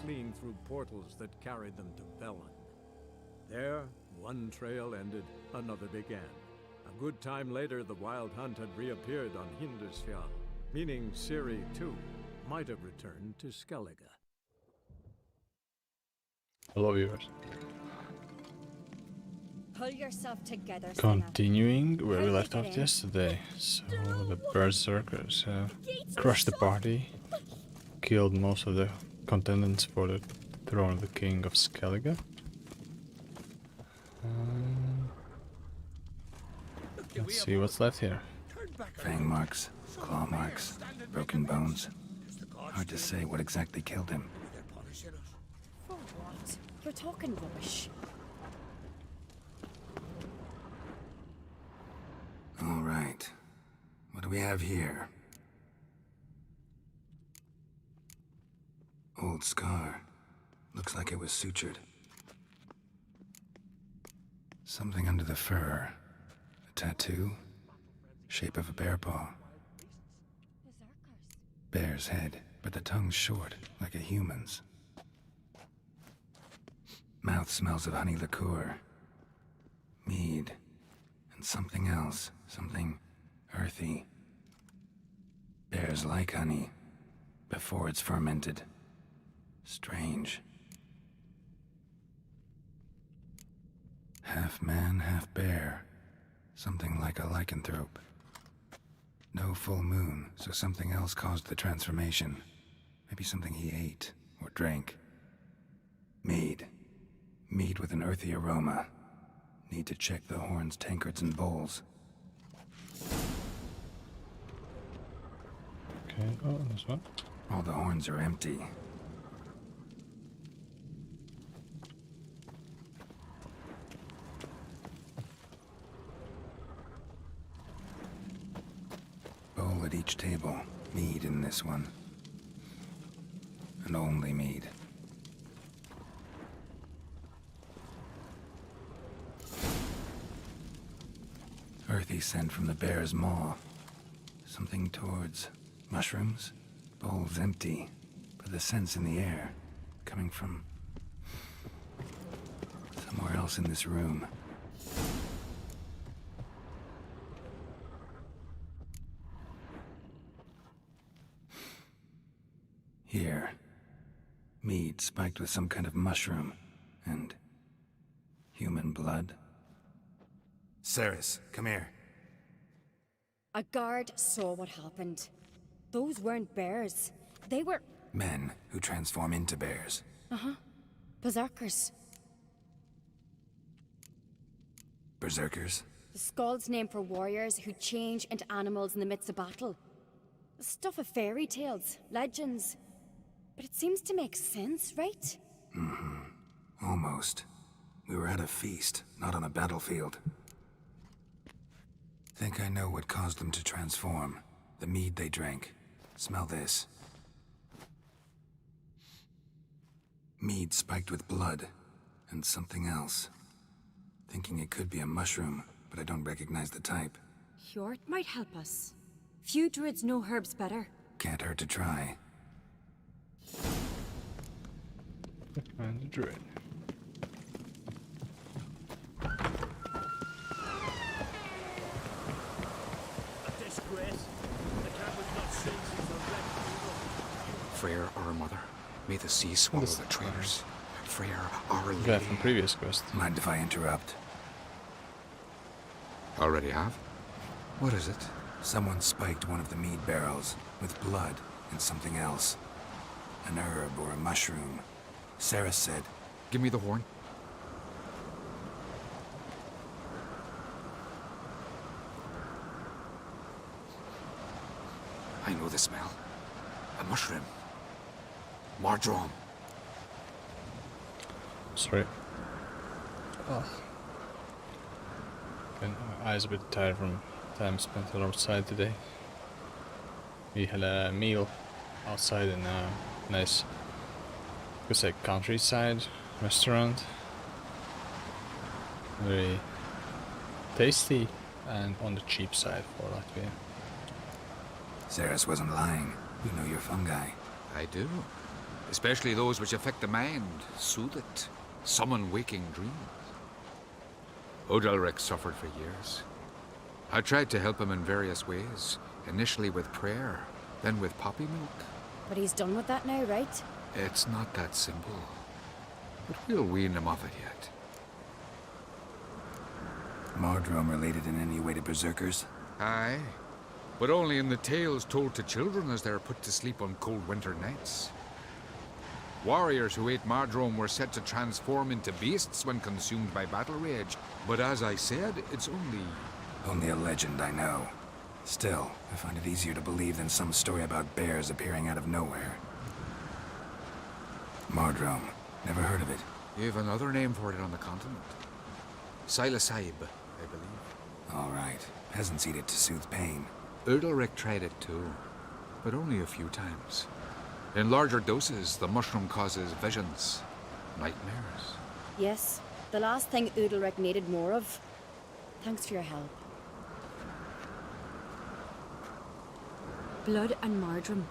fleeing through portals that carried them to Velen. There, one trail ended, another began. A good time later, the Wild Hunt had reappeared on Hindusfjall, meaning Ciri, too, might have returned to Skellige. Hello, viewers. Pull yourself together, Continuing where we left off yesterday. So the berserkers have crushed the party, killed most of the contendants for the throne of the king of Skellige. Let's see what's left here. Fang marks, claw marks, broken bones. Hard to say what exactly killed him. For what? You're talking rubbish. All right. What do we have here? Old scar. Looks like it was sutured. Something under the fur. A tattoo. Shape of a bear paw. Bear's head, but the tongue's short, like a human's. Mouth smells of honey liqueur. Mead. And something else. Something earthy. Bears like honey. Before it's fermented. Strange. Half man, half bear. Something like a lycanthrope. No full moon, so something else caused the transformation. Maybe something he ate or drank. Mead. Mead with an earthy aroma. Need to check the horns, tankards, and bowls. Okay, oh, there's one. All the horns are empty. Bowl at each table. Mead in this one. And only mead. Earthy scent from the bear's maw. Something towards mushrooms. Bowl's empty, but the scent's in the air. Coming from somewhere else in this room. Here. Mead spiked with some kind of mushroom. And human blood. Ceres, come here. A guard saw what happened. Those weren't bears. They were... Men who transform into bears. Uh-huh. Berserkers. Berserkers? The Skald's name for warriors who change into animals in the midst of battle. The stuff of fairy tales, legends. But it seems to make sense, right? Mm-hmm. Almost. We were at a feast, not on a battlefield. Think I know what caused them to transform. The mead they drank. Smell this. Mead spiked with blood. And something else. Thinking it could be a mushroom, but I don't recognize the type. Hjort might help us. Few druids know herbs better. Can't hurt to try. And the druid. Freyr, our mother, may the sea swallow the traitors. Freyr, our lady. Guy from previous quest. Mind if I interrupt? Already have? What is it? Someone spiked one of the mead barrels with blood and something else. An herb or a mushroom. Sarah said, Give me the horn. I know the smell. A mushroom. Mardrome. Sorry. Oh. And my eyes a bit tired from time spent outside today. We had a meal outside in a nice, I could say, countryside restaurant. Very tasty and on the cheap side for Latvia. Ceres wasn't lying. You know your fungi. I do. especially those which affect the mind, soothe it, summon waking dreams. Odalric suffered for years. I tried to help him in various ways, initially with prayer, then with poppy milk. But he's done with that now, right? It's not that simple, but we'll wean him off it yet. Mardrome related in any way to berserkers? Aye, but only in the tales told to children as they're put to sleep on cold winter nights. Warriors who ate Mardrome were said to transform into beasts when consumed by battle rage, but as I said, it's Only a legend, I know. Still, I find it easier to believe than some story about bears appearing out of nowhere. Mardrome. Never heard of it. You have another name for it on the continent. Silasib, I believe. All right. Peasants eat it to soothe pain. Udalric tried it too, but only a few times. In larger doses, the mushroom causes visions, nightmares. Yes, the last thing Udalric needed more of. Thanks for your help. Blood and Mardrome.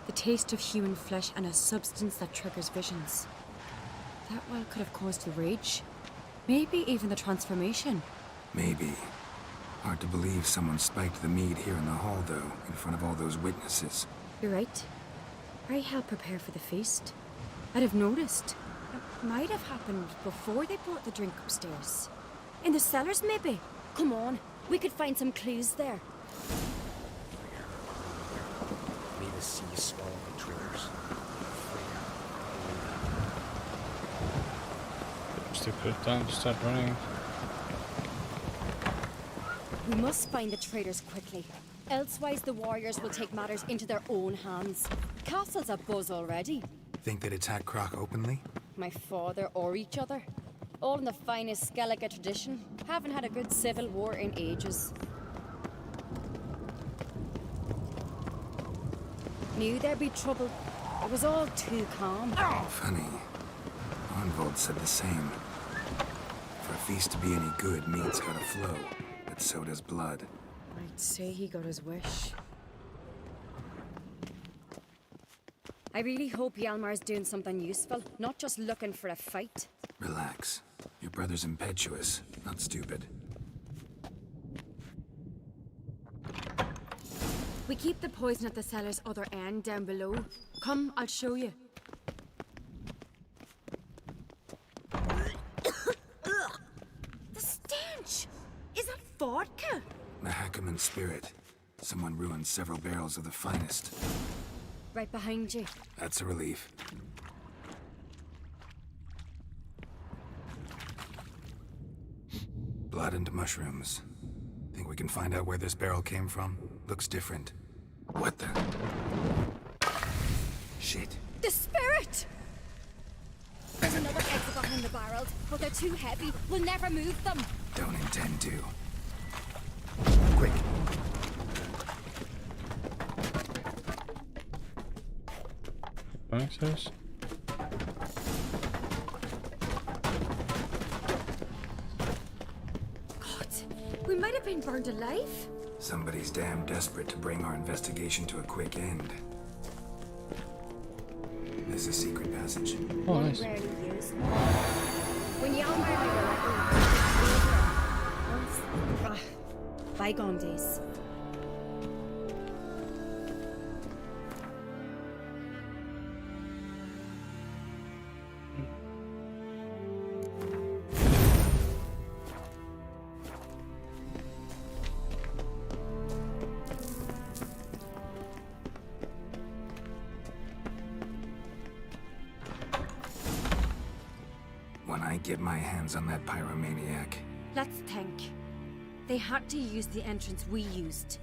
The taste of human flesh and a substance that triggers visions. That well could have caused the rage. Maybe even the transformation. Maybe. Hard to believe someone spiked the mead here in the hall, though, in front of all those witnesses. You're right. I helped prepare for the feast. I'd have noticed. It might have happened before they brought the drink upstairs. In the cellars, maybe? Come on, we could find some clues there. May the sea swallow the traitors. Just to put it down, just start running. We must find the traitors quickly. Elsewise, the warriors will take matters into their own hands. Castle's abuzz already. Think they'd attack Croc openly? My father or each other. All in the finest Skellige tradition. Haven't had a good civil war in ages. Knew there'd be trouble. It was all too calm. Funny. Arnvold said the same. For a feast to be any good, meat's gotta flow. But so does blood. I'd say he got his wish. I really hope Hjalmar's doing something useful, not just looking for a fight. Relax. Your brother's impetuous, not stupid. We keep the poison at the cellar's other end down below. Come, I'll show you. The stench! Is that vodka? The Hackerman spirit. Someone ruined several barrels of the finest. Right behind you. That's a relief. Blood and mushrooms. Think we can find out where this barrel came from? Looks different. What the? Shit. The spirit! There's another exit behind the barrels, but they're too heavy. We'll never move them. Don't intend to. Quick. Access? God, we might have been burned alive. Somebody's damn desperate to bring our investigation to a quick end. There's a secret passage. Oh, nice. Rarely used. When Hjalmar and I were like, bygone days. When I get my hands on that pyromaniac, Let's think. They had to use the entrance we used.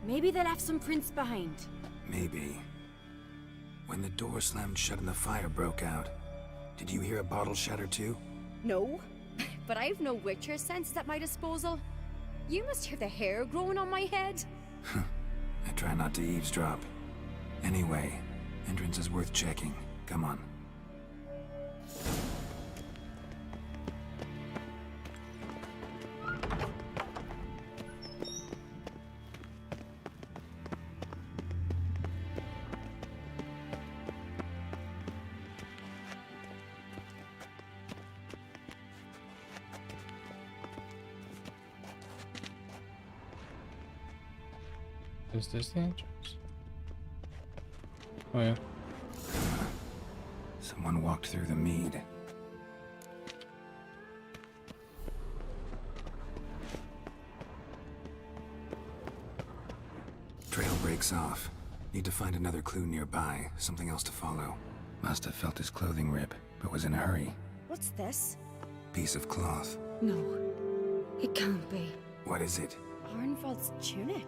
Maybe they left some prints behind. maybe. When the door slammed shut and the fire broke out, did you hear a bottle shatter too? No, but I've no Witcher sense at my disposal. You must hear the hair growing on my head. I try not to eavesdrop. Anyway, entrance is worth checking. Come on. Is this the entrance? Oh yeah. Someone walked through the mead. Trail breaks off. Need to find another clue nearby, something else to follow. Must have felt his clothing rip, but was in a hurry. What's this? Piece of cloth. No, it can't be. What is it? Arnvald's tunic.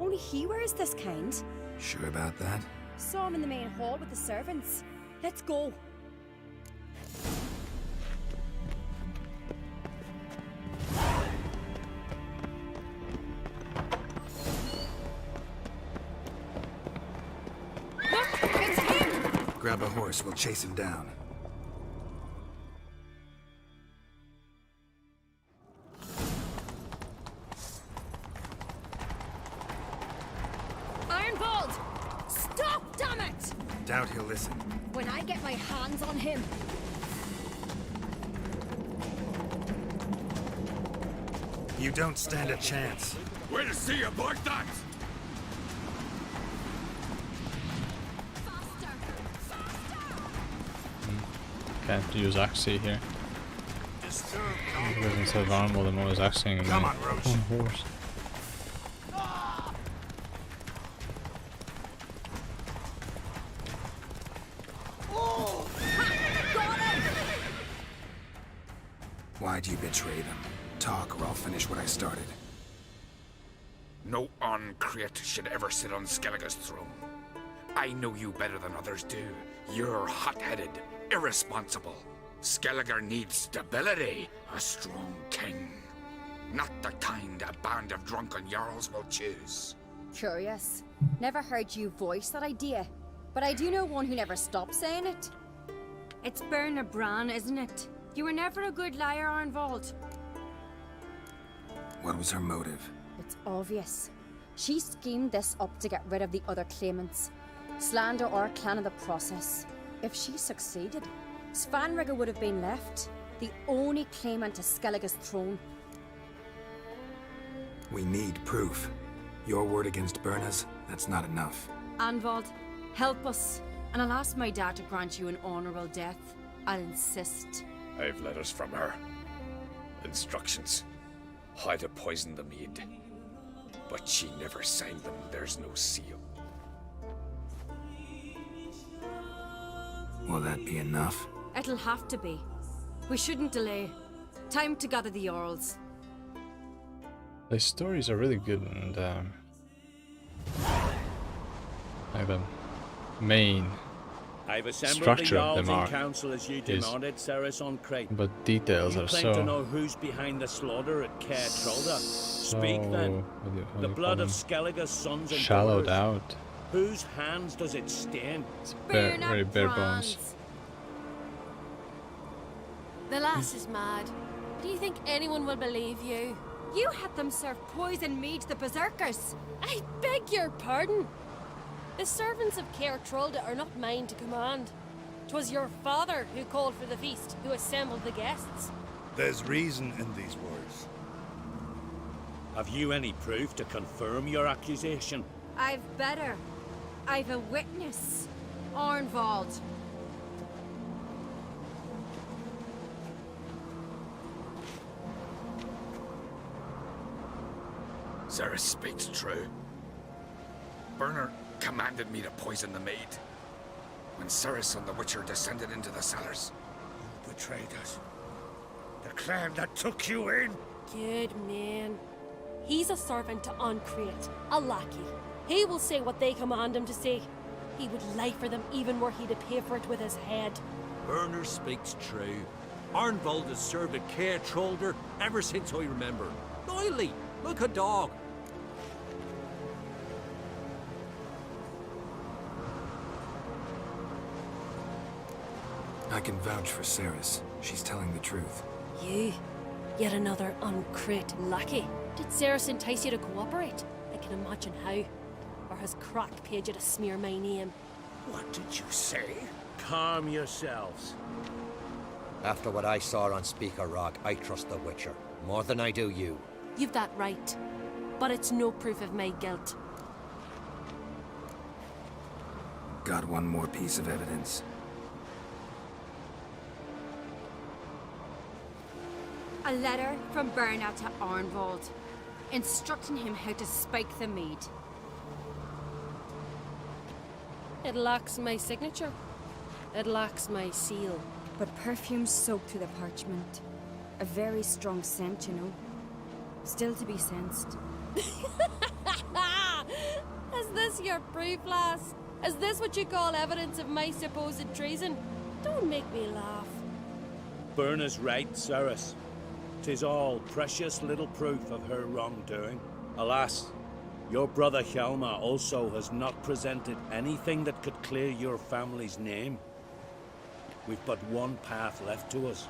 Only he wears this kind. Sure about that? Saw him in the main hall with the servants. Let's go. Look, it's him! Grab a horse, we'll chase him down. Arnvald! Stop, damn it! Doubt he'll listen. When I get my hands on him. You don't stand a chance. We'll see about that! Faster! Faster! Can't use Axie here. Because instead of Arnold, I'm always axing Come on, Roach. on horse. Why'd you betray them? Talk or I'll finish what I started. No Uncreate should ever sit on Skellige's throne. I know you better than others do. You're hot-headed, irresponsible. Skellige needs stability, a strong king. Not the kind a band of drunken jarls will choose. Curious. Never heard you voice that idea. But I do know one who never stops saying it. It's Berna Bran, isn't it? You were never a good liar, Arnvald. What was her motive? It's obvious. She schemed this up to get rid of the other claimants. Slander our clan in the process. If she succeeded, Svanrige would have been left, the only claimant to Skellige's throne. We need proof. Your word against Berna's, that's not enough. Arnvald, help us, and I'll ask my dad to grant you an honourable death. I'll insist. I've letters from her. Instructions. How to poison the mead. But she never signed them. There's no seal. Will that be enough? It'll have to be. We shouldn't delay. Time to gather the Jarls. The stories are really good, and like the main I've assembled structure the of Jarls them in are council as you demanded, Ceres on Crate. but details You are claim to know so who's behind the slaughter at Caer Trolda. Speak then. what do you The call blood of them? Skellige's sons and Shallowed daughters. out. Whose hands does it stain? It's very bare bones. The lass is mad. Do you think anyone will believe you? You had them serve poison mead to the berserkers. I beg your pardon. The servants of Caer Trolda are not mine to command. 'Twas your father who called for the feast, who assembled the guests. There's reason in these words. Have you any proof to confirm your accusation? I've better. I've a witness. Arnvald. Ceres speaks true. Berner commanded me to poison the maid. When Ceres and the Witcher descended into the cellars. You betrayed us. The clan that took you in. Good man. He's a servant to Uncreate, a lackey. He will say what they command him to say. He would lie for them even were he to pay for it with his head. Berner speaks true. Arnvald has served at Caer Trolder ever since I remember. Loyally, like a dog. I can vouch for Ceres. She's telling the truth. You? Yet another Uncreate lackey. Did Ceres entice you to cooperate? I can imagine how. Or has Crack paid you to smear my name? What did you say? Calm yourselves. After what I saw on Speaker Rock, I trust the Witcher. More than I do you. You've that right. But it's no proof of my guilt. got one more piece of evidence. A letter from Berna to Arnvald, instructing him how to spike the mead. It lacks my signature. It lacks my seal. But perfume soaked through the parchment. A very strong scent, you know. Still to be sensed. Is this your proof, lass? Is this what you call evidence of my supposed treason? Don't make me laugh. Berna's right, Ceres. 'Tis all precious little proof of her wrongdoing. Alas, your brother Hjalmar also has not presented anything that could clear your family's name. We've but one path left to us.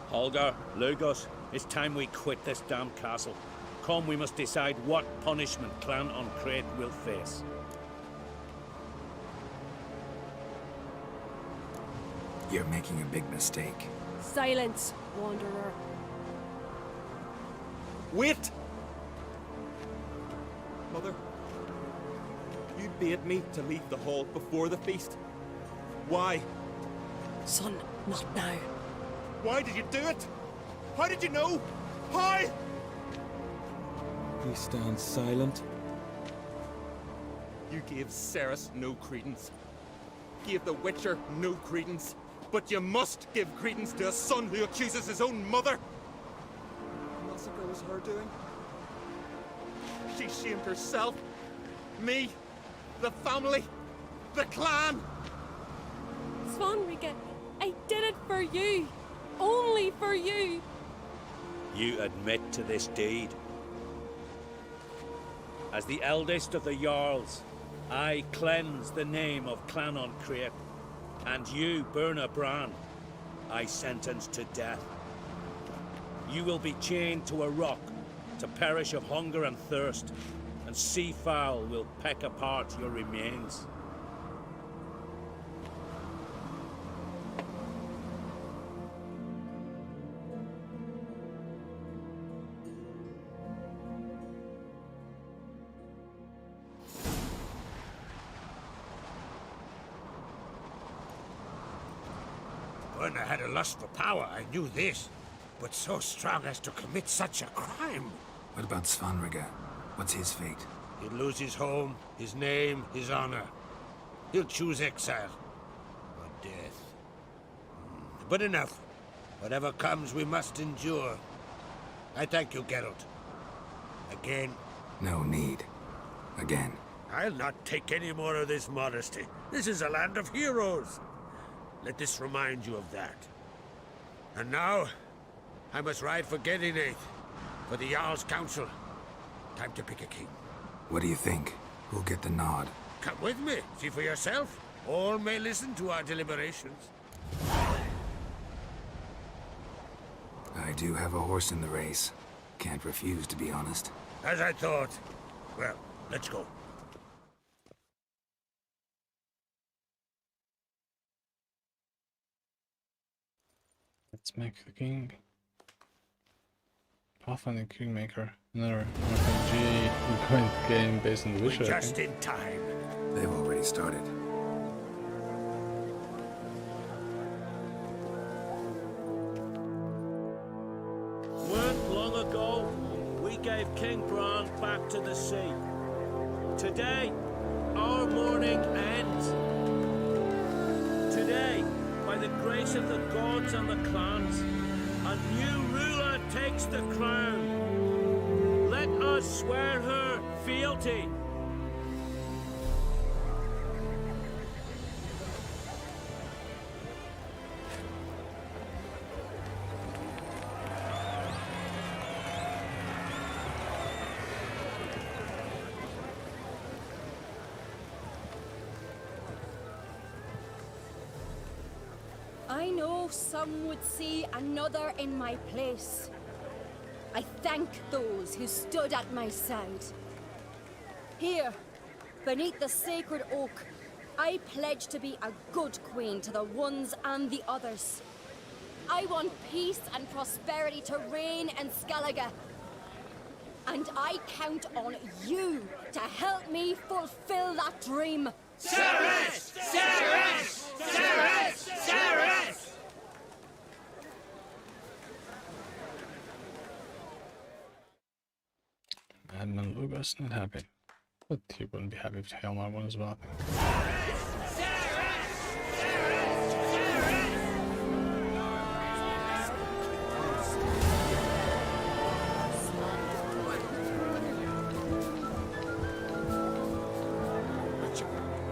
Holger, Lugos, it's time we quit this damn castle. Come, we must decide what punishment Clan Uncrate will face. You're making a big mistake. Silence, wanderer. Wait! Mother, you bade me to leave the hall before the feast. Why? Son, not now. Why did you do it? How did you know? How? He stands silent. You gave Ceres no credence. Gave the Witcher no credence. But you must give credence to a son who accuses his own mother. The massacre was her doing. She shamed herself, me, the family, the clan. Svanrika, I did it for you. Only for you. You admit to this deed. As the eldest of the Jarls, I cleanse the name of Clan Uncrate, and you, Berna Bran, I sentence to death. You will be chained to a rock to perish of hunger and thirst, and seafowl will peck apart your remains. Berna had a lust for power, I knew this. But so strong as to commit such a crime. What about Svanrika? What's his fate? He'll lose his home, his name, his honor. He'll choose exile. Or death. But enough. Whatever comes, we must endure. I thank you, Geralt. Again. No need. Again. I'll not take any more of this modesty. This is a land of heroes. Let this remind you of that. And now, I must ride for Gedinath, for the Jarl's Council. Time to pick a king. What do you think? Who'll get the nod? Come with me, see for yourself. All may listen to our deliberations. I do have a horse in the race. Can't refuse, to be honest. As I thought. Well, let's go. Let's make the king. Pathfinder Kingmaker. Another RPG going game based on the Witcher. Just in time. They've already started. Weren't long ago, we gave King Bran back to the sea. Today, our mourning ends. Today, by the grace of the gods and the clans, a new ruler takes the crown. Let us swear her fealty. I know some would see another in my place. I thank those who stood at my side. Here, beneath the sacred oak, I pledge to be a good queen to the ones and the others. I want peace and prosperity to reign in Skellige. And I count on you to help me fulfill that dream. Ceres! Sarus! Sarus! Sarus! Admiral Lugas not happy. But he wouldn't be happy if Hjalmar won as well.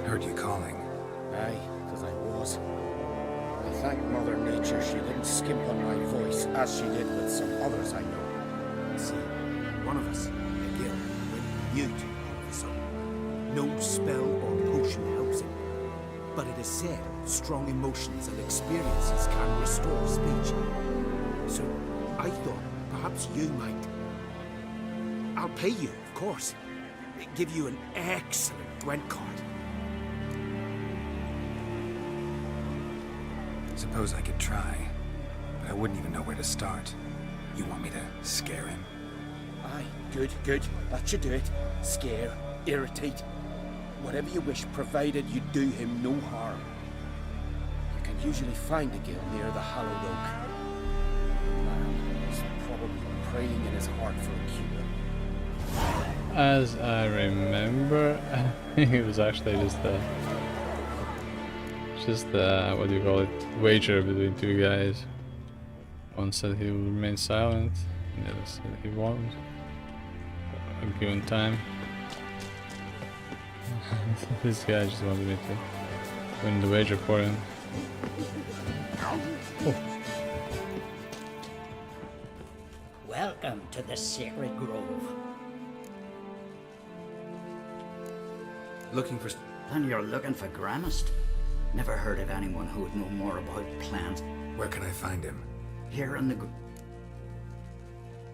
Heard you calling. Aye, because I was. I thank Mother Nature she didn't skimp on my voice as she did with some others I know. See, one of us, Miguel, went mute all of a sudden. No spell or potion helps him. But it is said strong emotions and experiences can restore speech. So I thought perhaps you might. I'll pay you, of course. Give you an excellent Gwent card. Suppose I could try, but I wouldn't even know where to start. You want me to scare him? Aye, good, good. That should do it. Scare, irritate. Whatever you wish, provided you do him no harm. You can usually find a guild near the Hallowed Oak. Man, he's probably praying in his heart for a cure. As I remember, it was actually just the what do you call it, wager between two guys. One said he would remain silent, and the other said he won't at a given time. This guy just wanted me to win the wager for him. Oh. Welcome to the Sacred Grove. Looking for... And you're looking for Gramist? Never heard of anyone who would know more about plants. Where can I find him? Here in the...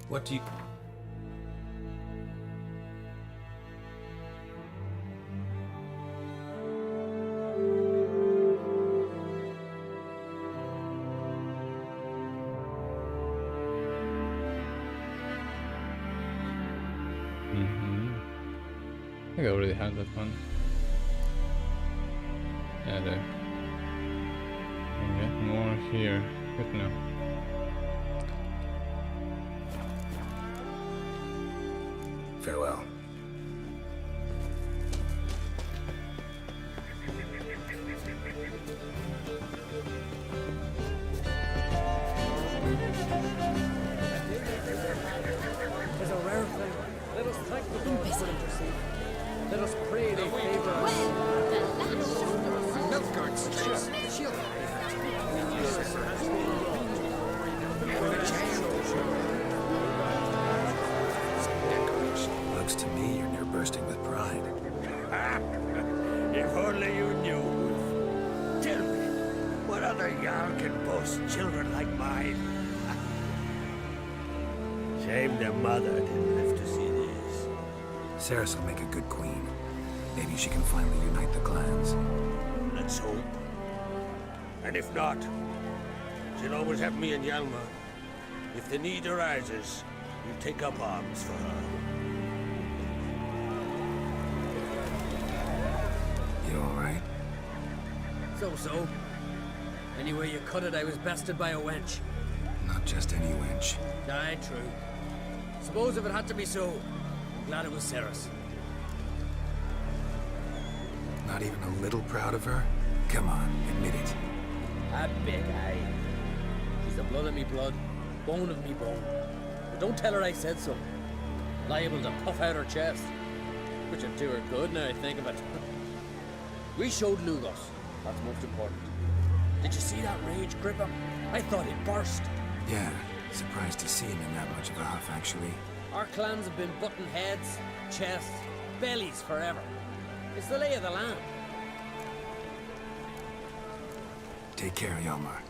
What do you... I think I already had that one. Yeah, there. Get more here. Good now. Farewell. It's a rare thing. Let us thank the Lord for intercede. Let us pray they favor us. Milfgard Street. Looks to me you're near bursting with pride. If only you knew. Tell me, what other Jarl can boast children like mine? Shame their mother didn't live to see this. Sarus will make a good queen. Maybe she can finally unite the clans. Let's hope. And if not, she'll always have me and Hjalmar. If the need arises, we'll take up arms for her. You alright? So. Anyway you cut it, I was bested by a wench. Not just any wench. Aye, true. Suppose if it had to be so, I'm glad it was Sarus. Not even a little proud of her? Come on, admit it. A bit, aye. She's the blood of me blood, bone of me bone. But don't tell her I said so. Liable to puff out her chest. Which would do her good now I think of it. We showed Lugos. That's most important. Did you see that rage grip him? I thought he'd burst. Yeah, surprised to see him in that much of a huff, actually. Our clans have been butting heads, chests, bellies forever. It's the lay of the land. Take care, Hjalmar.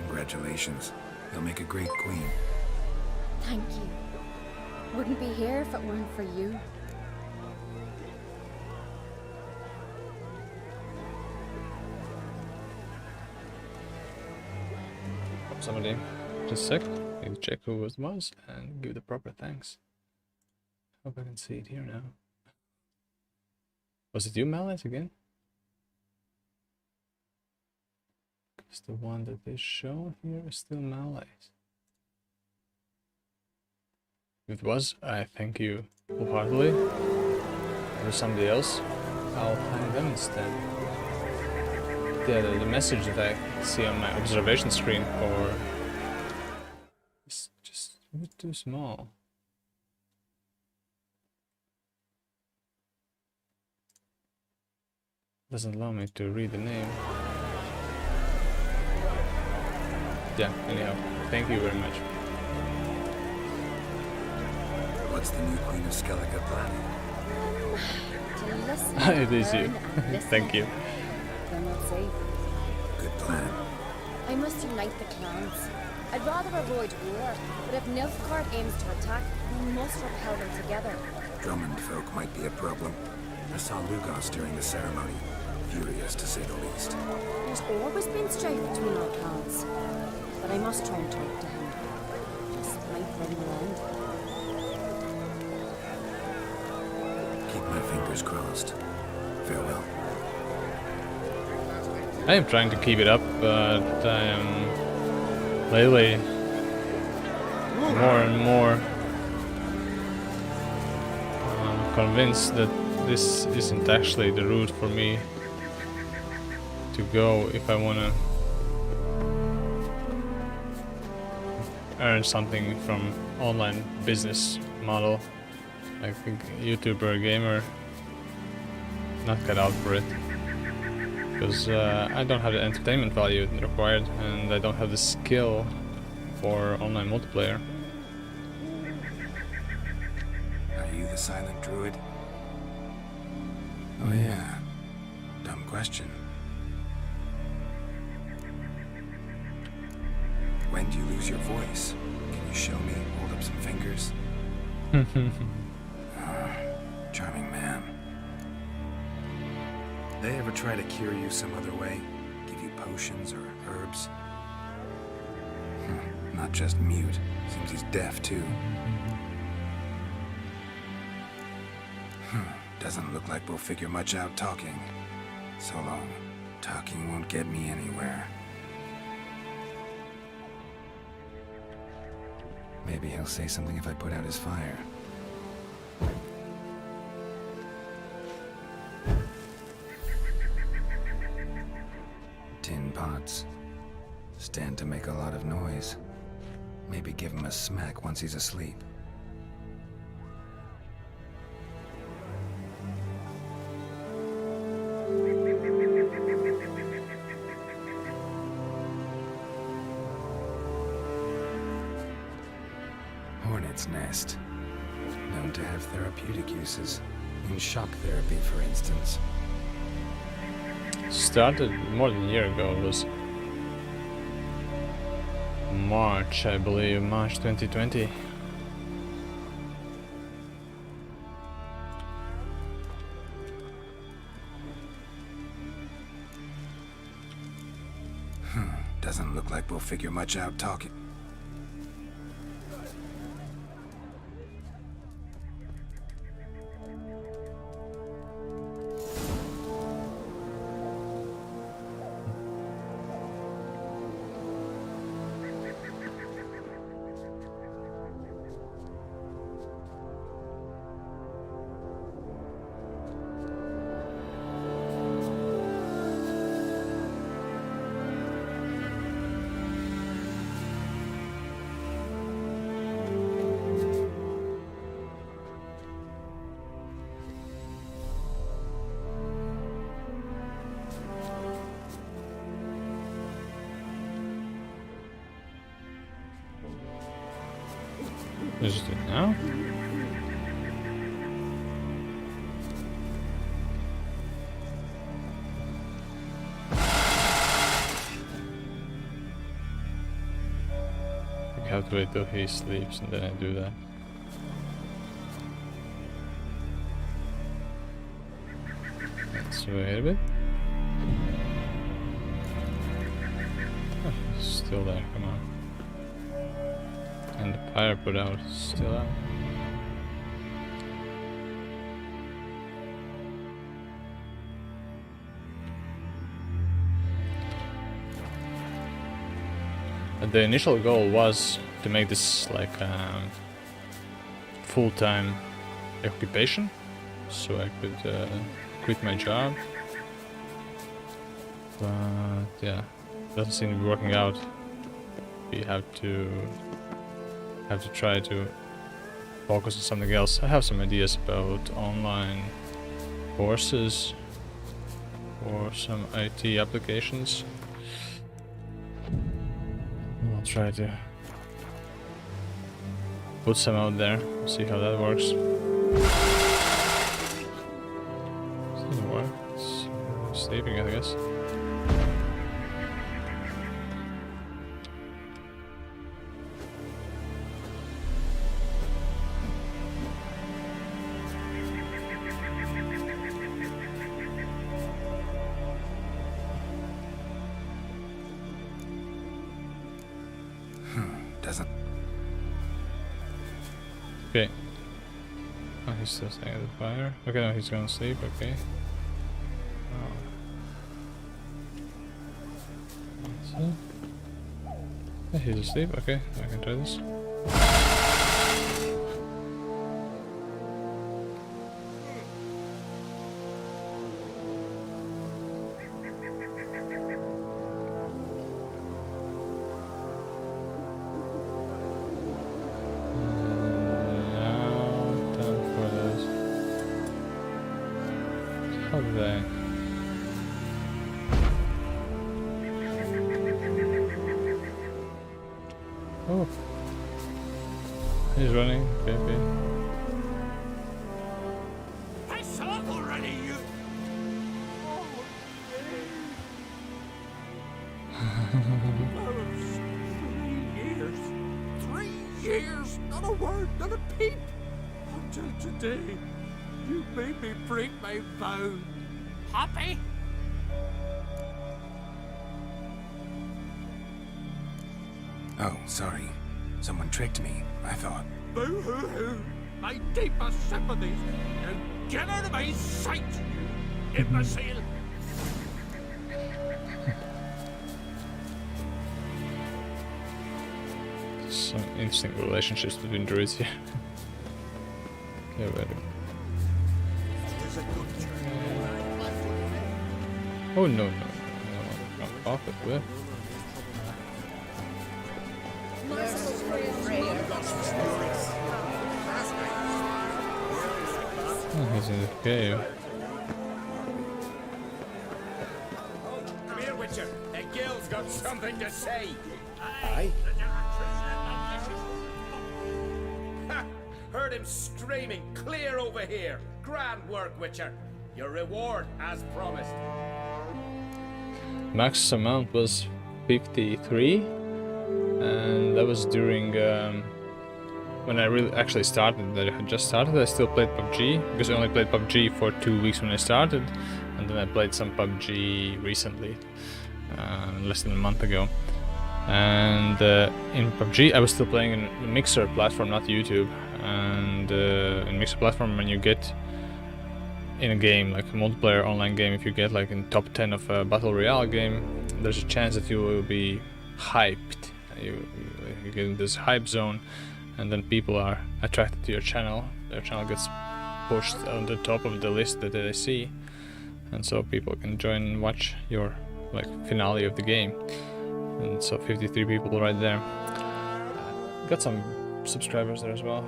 Congratulations. You'll make a great queen. Thank you. Wouldn't be here if it weren't for you. Somebody just check. Maybe check who it was and give the proper thanks. Hope I can see it here now. Was it you, Mallet, again? Because the one that they show here is still Mallet. If it was, I thank you wholeheartedly. If there's somebody else, I'll find them instead. Yeah, the message that I see on my observation screen for is just a bit too small. Doesn't allow me to read the name. Yeah, anyhow, thank you very much. What's the new Queen of Skellige planning? To listen, It is you. learn, and listen. Thank you. Then we'll see. Good plan. I must unite the clans. I'd rather avoid war, but if Nilfgaard aims to attack, we must repel them together. Drummond folk might be a problem. I saw Lugos during the ceremony. Furious, to say the least. There's always been strife between our clans, but I must try and talk to him. This might bring the end. Keep my fingers crossed. Farewell. I am trying to keep it up, but I am lately more and more convinced that this isn't actually the route for me to go if I want to earn something from online business model. I think YouTuber gamer not cut out for it, because I don't have the entertainment value required, and I don't have the skill for online multiplayer. Are you the silent druid? Oh yeah. Dumb question. When do you lose your voice? Can you show me? Hold up some fingers? Charming man. They ever try to cure you some other way? Give you potions or herbs? Not just mute. Seems he's deaf too. Doesn't look like we'll figure much out talking. So long. Talking won't get me anywhere. Maybe he'll say something if I put out his fire. Tin pots. Stand to make a lot of noise. Maybe give him a smack once he's asleep. Hornet's nest. Known to have therapeutic uses. In shock therapy, for instance. Started more than a year ago. It was March, I believe, March 2020. Doesn't look like we'll figure much out talking. Is it now? I have to wait till he sleeps and then I do that. Let's wait a bit. Oh, he's still there, come on. And the fire put out is still out. The initial goal was to make this like full-time occupation, so I could quit my job. But yeah, doesn't seem to be working out. We have to try to focus on something else. I have some ideas about online courses or some IT applications. I'll try to put some out there, see how that works. Doesn't work. It's sleeping, I guess. Doesn't. Okay. Oh, he's still staying at the fire. Okay, no, he's gonna sleep. Okay. Oh. So. Yeah, he's asleep. Okay, I can try this. There. Oh, he's running, baby. I saw it already, you. Three years, not a word, not a peep. Until today, you made me break my vow. Happy? Oh, sorry. Someone tricked me, I thought. Boo-hoo-hoo! My deepest sympathies. Now get out of my sight, you imbecile! Some interesting relationships between druids here. Yeah, better. Oh no, I don't want to off it with. Oh, he's in the cave. Come here, Witcher. The guild's got something to say. Aye? Ha! Heard him screaming. Clear over here. Grand work, Witcher. Your reward, as promised. Max amount was 53, and that was during when I really actually started. That I had just started. I still played PUBG because I only played PUBG for 2 weeks when I started, and then I played some PUBG recently, less than a month ago. And in PUBG, I was still playing in the Mixer platform, not YouTube. And in Mixer platform, when you get in a game, like a multiplayer online game, if you get like in top 10 of a battle royale game, there's a chance that you will be hyped. You get in this hype zone, and then people are attracted to your channel. Their channel gets pushed on the top of the list that they see, and so people can join and watch your like finale of the game. And so 53 people right there. Got some subscribers there as well,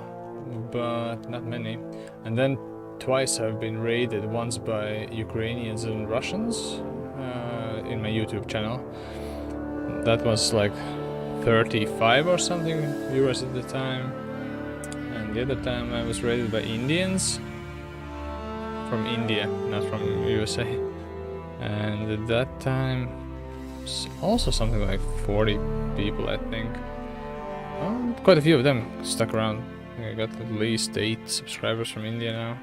but not many. And then twice I've been raided, once by Ukrainians and Russians in my YouTube channel. That was like 35 or something viewers at the time. And the other time I was raided by Indians from India, not from USA. And at that time also something like 40 people, I think. Quite a few of them stuck around. I got at least 8 subscribers from India now.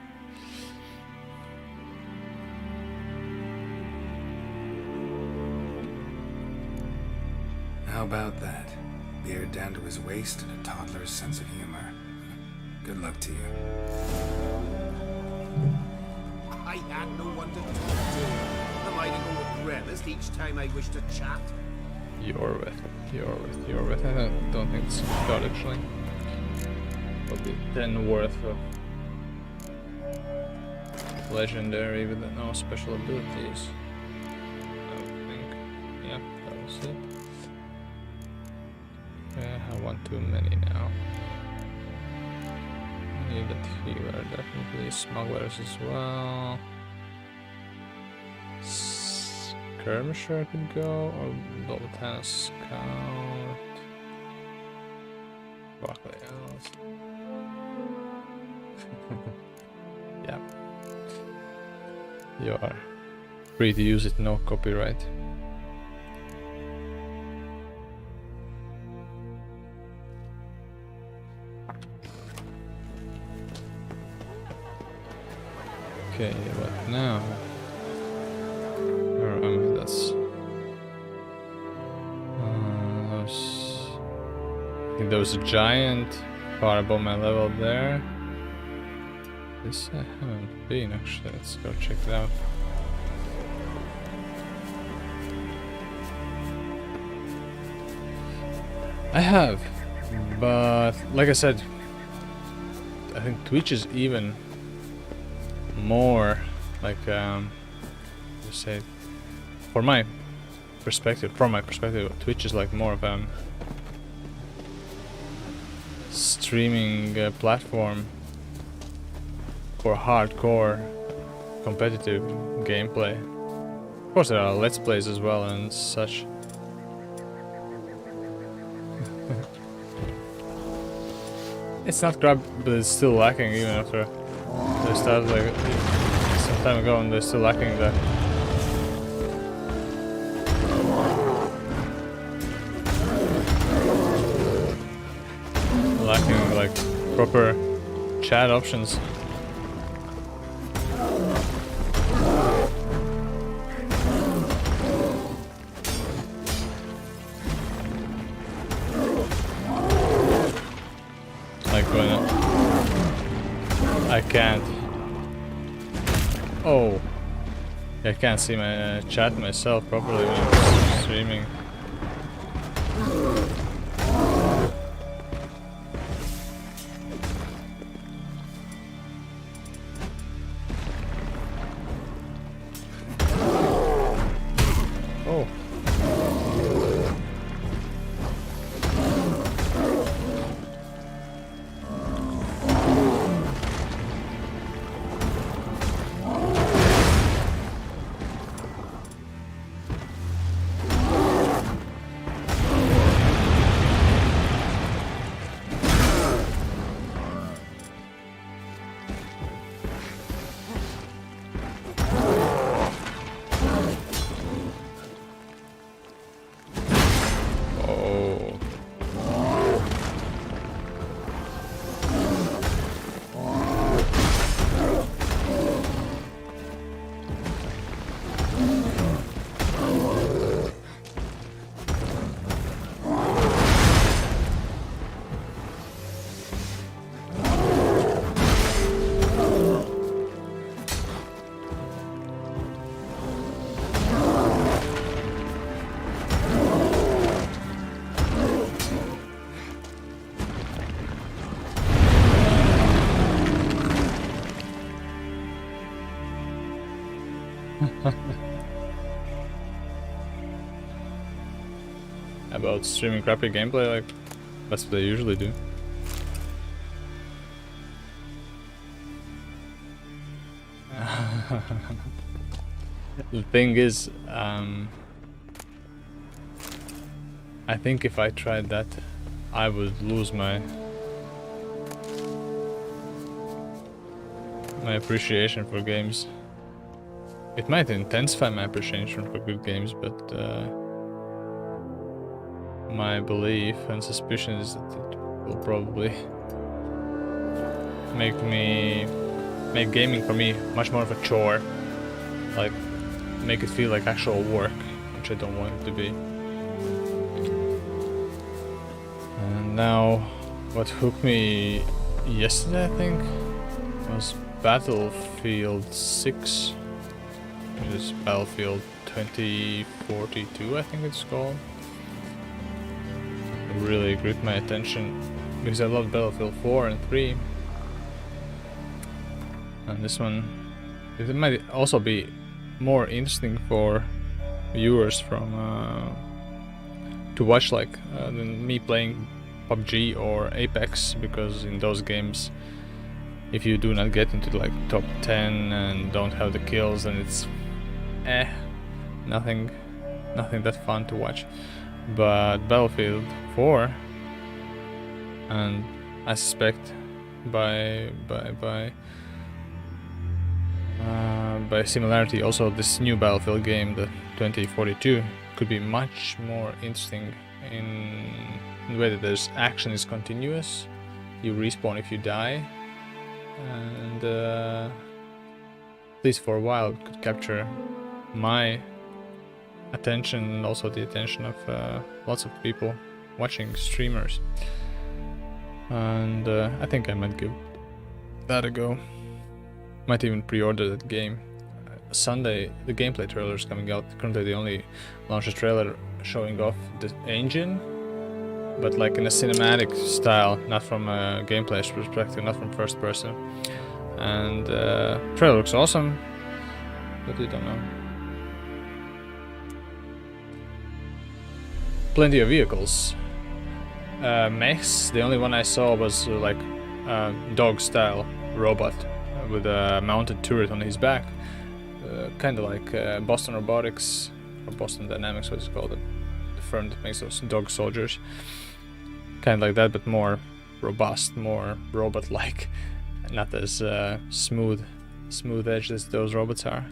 How about that? Beard down to his waist and a toddler's sense of humor. Good luck to you. I had no one to talk to. Am I to go with Grevest each time I wish to chat? Yorwith. I don't think it's got actually. Probably 10 worth of legendary with no special abilities. I don't think. Yeah, that was it. Yeah, I want too many now. I need that healer, definitely. Smugglers as well. Skirmisher could go, or Doltana Scout. Barclay else. Yeah. You are free to use it, no copyright. Okay, what now? Where am I? That's I think there was a giant far above my level there. This I haven't been actually. Let's go check it out. I have, but like I said, I think Twitch is even more like just say from my perspective, Twitch is like more of a streaming platform for hardcore competitive gameplay. Of course there are let's plays as well and such. It's not crap, but it's still lacking even after they started like some time ago, and they're still lacking that. Lacking like proper chat options. Like when I can't. Oh, I can't see my chat myself properly when I'm streaming. Oh. About streaming crappy gameplay, like that's what they usually do. The thing is, I think if I tried that, I would lose my appreciation for games. It might intensify my appreciation for good games, but my belief and suspicion is that it will probably make gaming for me much more of a chore, like make it feel like actual work, which I don't want it to be. And now what hooked me yesterday, I think, was Battlefield 6, which is Battlefield 2042, I think it's called. really gripped my attention because I loved Battlefield 4 and 3. And this one, it might also be more interesting for viewers from to watch like than me playing PUBG or Apex, because in those games, if you do not get into like top 10 and don't have the kills, then it's nothing that fun to watch. But Battlefield 4, and I suspect by similarity also this new Battlefield game, the 2042, could be much more interesting in the way that there's action is continuous. You respawn if you die, and at least for a while could capture my attention and also the attention of lots of people watching streamers. And I think I might give that a go. Might even pre-order that game. Sunday the gameplay trailer is coming out. Currently they only launched a trailer showing off the engine, but like in a cinematic style, not from a gameplay perspective, not from first person. And trailer looks awesome, but I don't know. Plenty of vehicles. Mechs, the only one I saw was like a dog style robot with a mounted turret on his back. Kind of like Boston Robotics, or Boston Dynamics, what is it called, the firm that makes those dog soldiers. Kind of like that, but more robust, more robot-like, not as smooth edged as those robots are.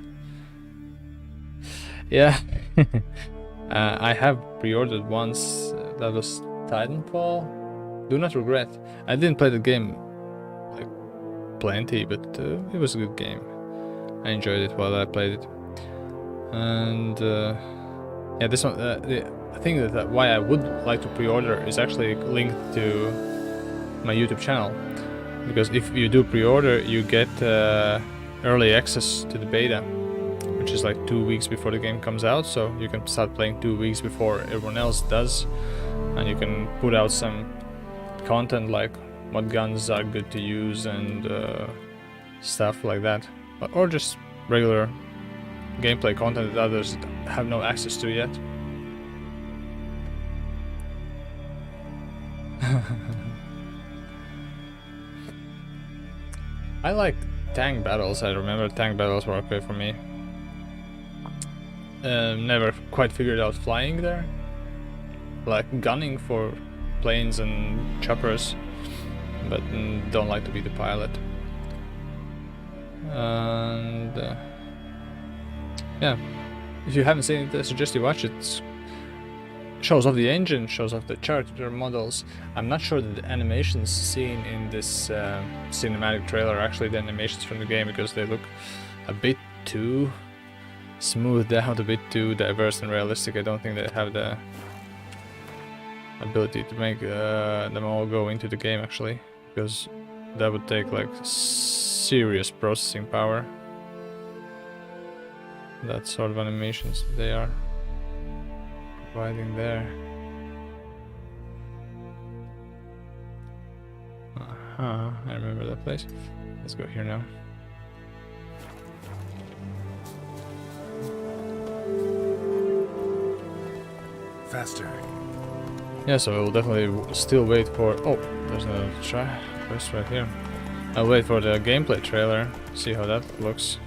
Yeah, I have pre-ordered once. That was Titanfall. Do not regret. I didn't play the game like plenty, but it was a good game. I enjoyed it while I played it. And yeah, this one, I think that why I would like to pre-order is actually linked to my YouTube channel, because if you do pre-order, you get early access to the beta, which is like 2 weeks before the game comes out, so you can start playing 2 weeks before everyone else does, and you can put out some content like what guns are good to use and stuff like that, or just regular gameplay content that others have no access to yet. I like tank battles. I remember tank battles were okay for me. Never quite figured out flying there, like gunning for planes and choppers, but don't like to be the pilot. And yeah, if you haven't seen it, I suggest you watch it. Shows off the engine, shows off the character models. I'm not sure that the animations seen in this cinematic trailer are actually the animations from the game, because they look a bit too smoothed out, a bit too diverse and realistic. I don't think they have the ability to make them all go into the game actually, because that would take like serious processing power. That sort of animations they are providing there. I remember that place. Let's go here now. Faster. Yeah, so I will definitely still wait for... Oh, there's another quest right here. I'll wait for the gameplay trailer, see how that looks.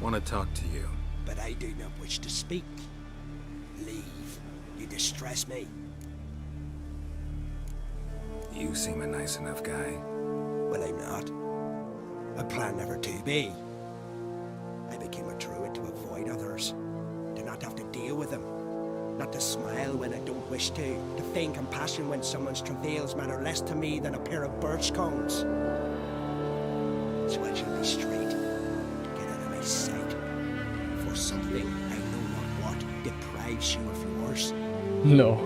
Want to talk to you. But I do not wish to speak. Leave. You distress me. You seem a nice enough guy. Well, I'm not. I plan never to be. I became a druid to avoid others. To not have to deal with them. Not to smile when I don't wish to feign compassion when someone's travails matter less to me than a pair of birch cones. So I shall be straight, to get out of my sight, before something anything, I know not what, deprives you of yours? No,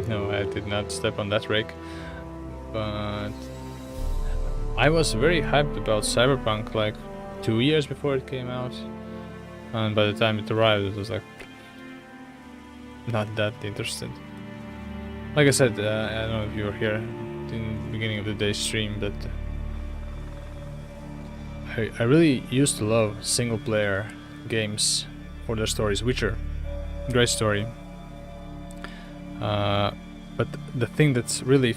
no, I did not step on that rake. But I was very hyped about Cyberpunk like 2 years before it came out. And by the time it arrived, it was like not that interested. Like I said, I don't know if you were here in the beginning of the day stream, but I really used to love single player games for their stories. Witcher, great story. But the thing that's really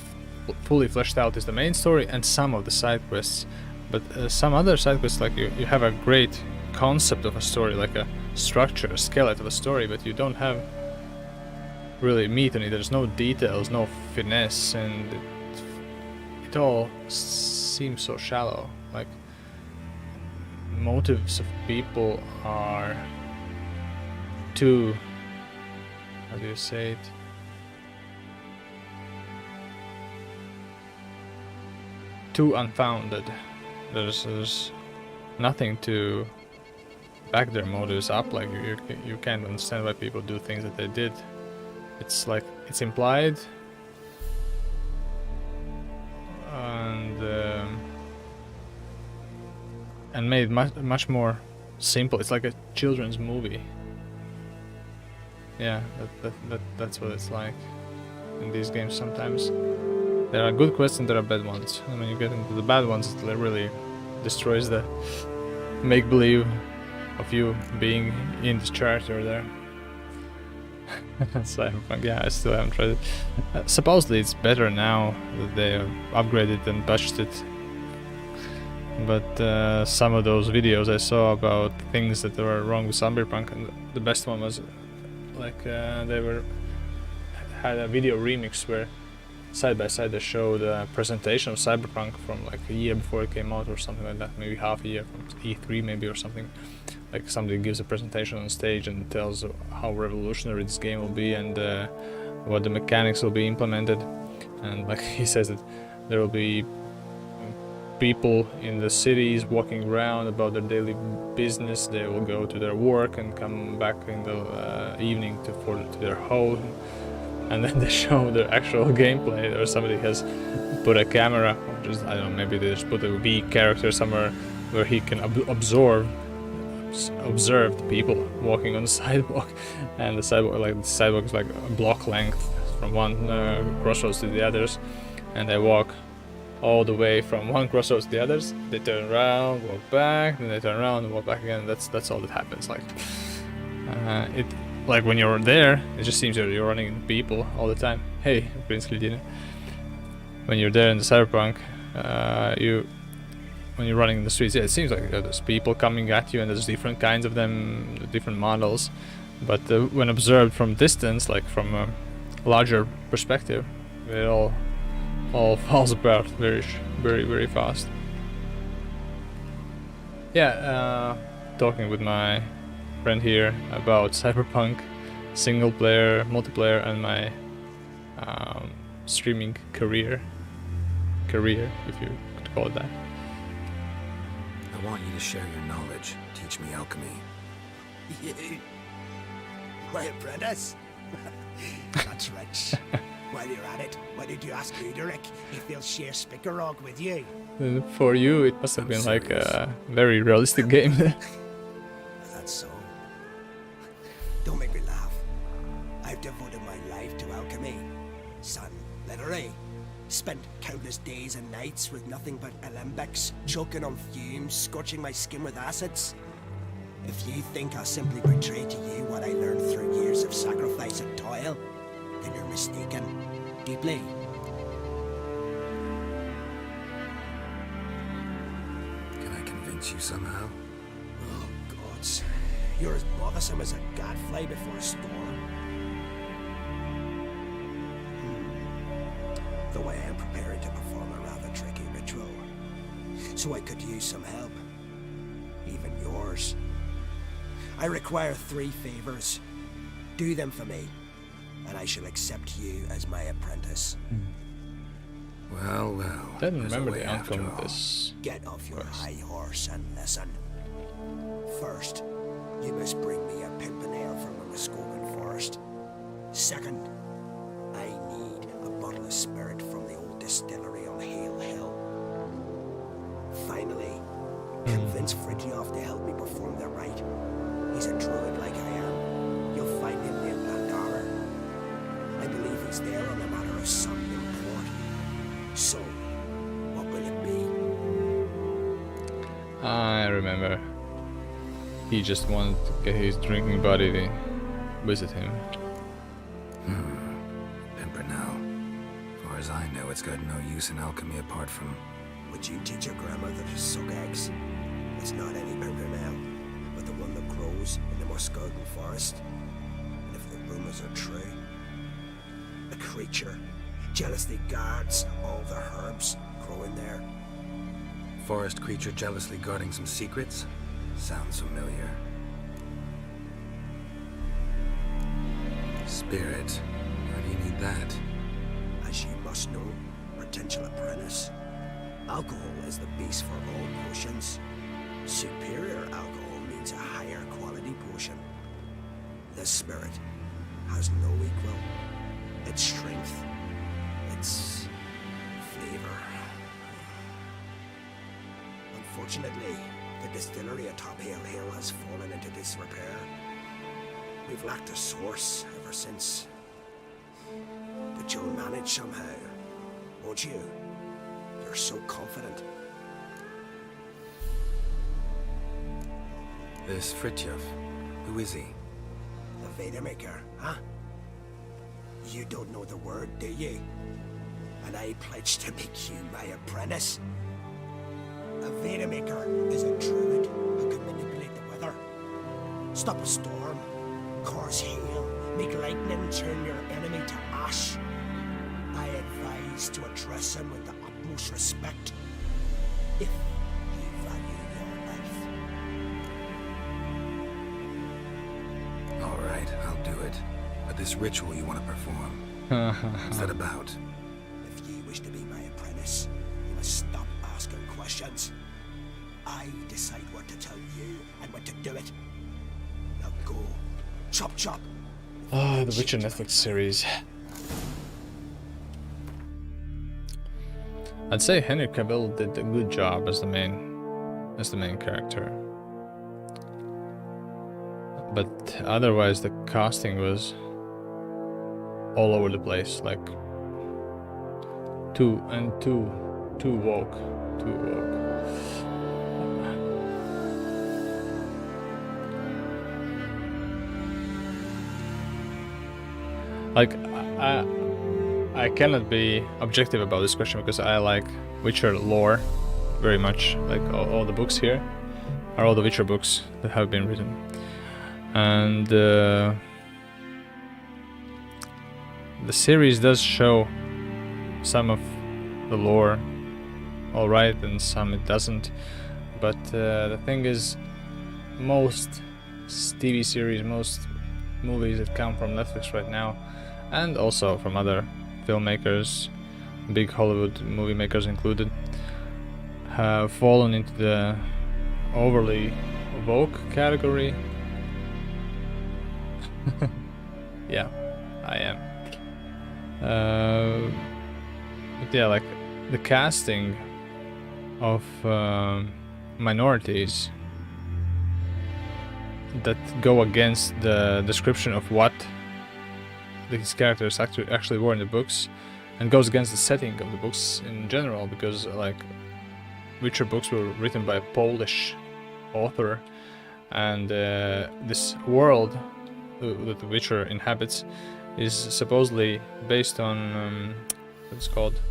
fully fleshed out is the main story and some of the side quests. But some other side quests, like you have a great concept of a story, like a structure, a skeleton of a story, but you don't have really meat on it. There's no details, no finesse, and it all seems so shallow. Like, motives of people are too, how do you say it? Too unfounded. There's nothing to back their motives up. Like you can't understand why people do things that they did. It's like it's implied, and made much more simple. It's like a children's movie. Yeah, that's what it's like in these games sometimes. There are good quests and there are bad ones. And when you get into the bad ones, it really destroys the make-believe of you being in this character there. Cyberpunk, yeah, I still haven't tried it. Supposedly it's better now that they have upgraded and patched it. But some of those videos I saw about things that were wrong with Cyberpunk, and the best one was like they had a video remix where side by side they showed a presentation of Cyberpunk from like a year before it came out or something like that, maybe half a year from E3 maybe or something. Like somebody gives a presentation on stage and tells how revolutionary this game will be and what the mechanics will be implemented. And like he says that there will be people in the cities walking around about their daily business. They will go to their work and come back in the evening to their home. And then they show the actual gameplay, or somebody has put a camera, or just, I don't know, maybe they just put a V character somewhere where he can observe the people walking on the sidewalk, and the sidewalk is like a block length from one crossroads to the others, and they walk all the way from one crossroads to the others. They turn around, walk back, then they turn around and walk back again. That's all that happens. Like when you're there, it just seems that you're running into people all the time. Hey, Prince Lidina. When you're there in the Cyberpunk, when you're running in the streets, yeah, it seems like there's people coming at you, and there's different kinds of them, different models. But when observed from distance, like from a larger perspective, it all falls apart very, very fast. Yeah, talking with my friend here about Cyberpunk, single player, multiplayer, and my streaming career, if you could call it that. I want you to share your knowledge. Teach me alchemy. You? My apprentice? That's rich. While you're at it, why did you ask Uderick if he'll share Spickerog with you? For you, it must have been like a very realistic game. That's so. Don't make me laugh. I've devoted my life to alchemy. Son, literally. Spent countless days and nights with nothing but alembics, choking on fumes, scorching my skin with acids. If you think I'll simply betray to you what I learned through years of sacrifice and toil, then you're mistaken. Deeply. Can I convince you somehow? Oh, gods. You're as bothersome as a gadfly before a storm. Though I am preparing to perform a rather tricky ritual, so I could use some help. Even yours. I require 3 favors. Do them for me, and I shall accept you as my apprentice. Well. Didn't remember the outcome of this. Get off your high horse and listen. First, You must bring me a pimpin' ale from the Muskogan forest. Second, I need a bottle of spirit from the old distillery on Hale Hill. Finally, convince Fridtjof to help me perform the rite. He's a druid like I am. You'll find him near Blandara. I believe he's there on a matter of some import. So, what will it be? I remember. He just wanted to get his drinking buddy to visit him. Pimpernel. Far as I know, it's got no use in alchemy apart from... Would you teach your grandmother to suck eggs? It's not any pimpernel, but the one that grows in the Muskogan forest. And if the rumors are true, a creature jealously guards all the herbs growing there. Forest creature jealously guarding some secrets? Sounds familiar. Spirit. Why do you need that? As you must know, potential apprentice, alcohol is the base for all potions. Superior alcohol means a higher quality potion. The spirit has no equal. Its strength, its flavor. Unfortunately, the distillery atop Hale Hill has fallen into disrepair. We've lacked a source ever since. But you'll manage somehow, won't you? You're so confident. This Fridtjof, who is he? The Vadermaker, huh? You don't know the word, do you? And I pledge to make you my apprentice. A Vadermaker is a druid who can manipulate the weather. Stop a storm, cause hail, make lightning turn your enemy to ash. I advise to address him with the utmost respect, if you value your life. All right, I'll do it. But this ritual you want to perform, what's that about? If you wish to be my apprentice, you must stop asking questions. I decide what to tell you and when to do it. Now go. Chop chop. Ah, the Witcher Netflix series. I'd say Henry Cavill did a good job as the main character. But otherwise the casting was all over the place, like too woke. Like I cannot be objective about this question because I like Witcher lore very much. Like all the books here are all the Witcher books that have been written, and the series does show some of the lore alright and some it doesn't. But the thing is, most TV series, most movies that come from Netflix right now, and also from other filmmakers, big Hollywood movie makers included, have fallen into the overly woke category. Yeah, I am. But yeah, like the casting of minorities that go against the description of what these characters actually were in the books, and goes against the setting of the books in general, because like Witcher books were written by a Polish author, and this world that the Witcher inhabits is supposedly based on what's called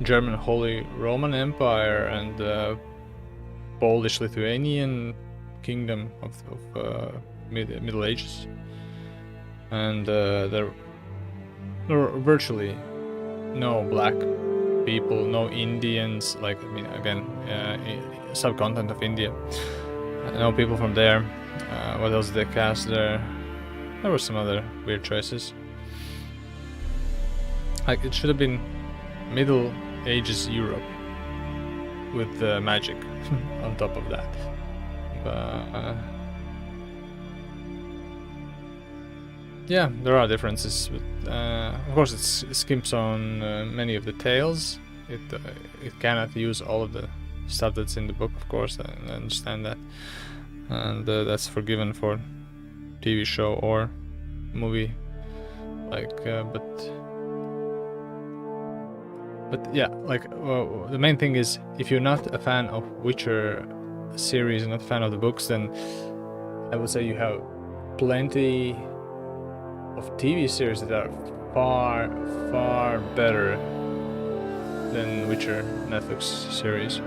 German Holy Roman Empire and Polish-Lithuanian Kingdom of Middle Ages, and there are virtually no black people, no Indians, like, I mean, again, subcontinent of India, no people from there. What else did they cast there? There were some other weird choices. Like, it should have been Middle Ages Europe with magic on top of that. Yeah, there are differences, but of course it skips on many of the tales. It cannot use all of the stuff that's in the book, of course. I understand that, and that's forgiven for TV show or movie. Like, but yeah, like the main thing is, if you're not a fan of Witcher series and not a fan of the books, then I would say you have plenty of TV series that are far better than Witcher Netflix series.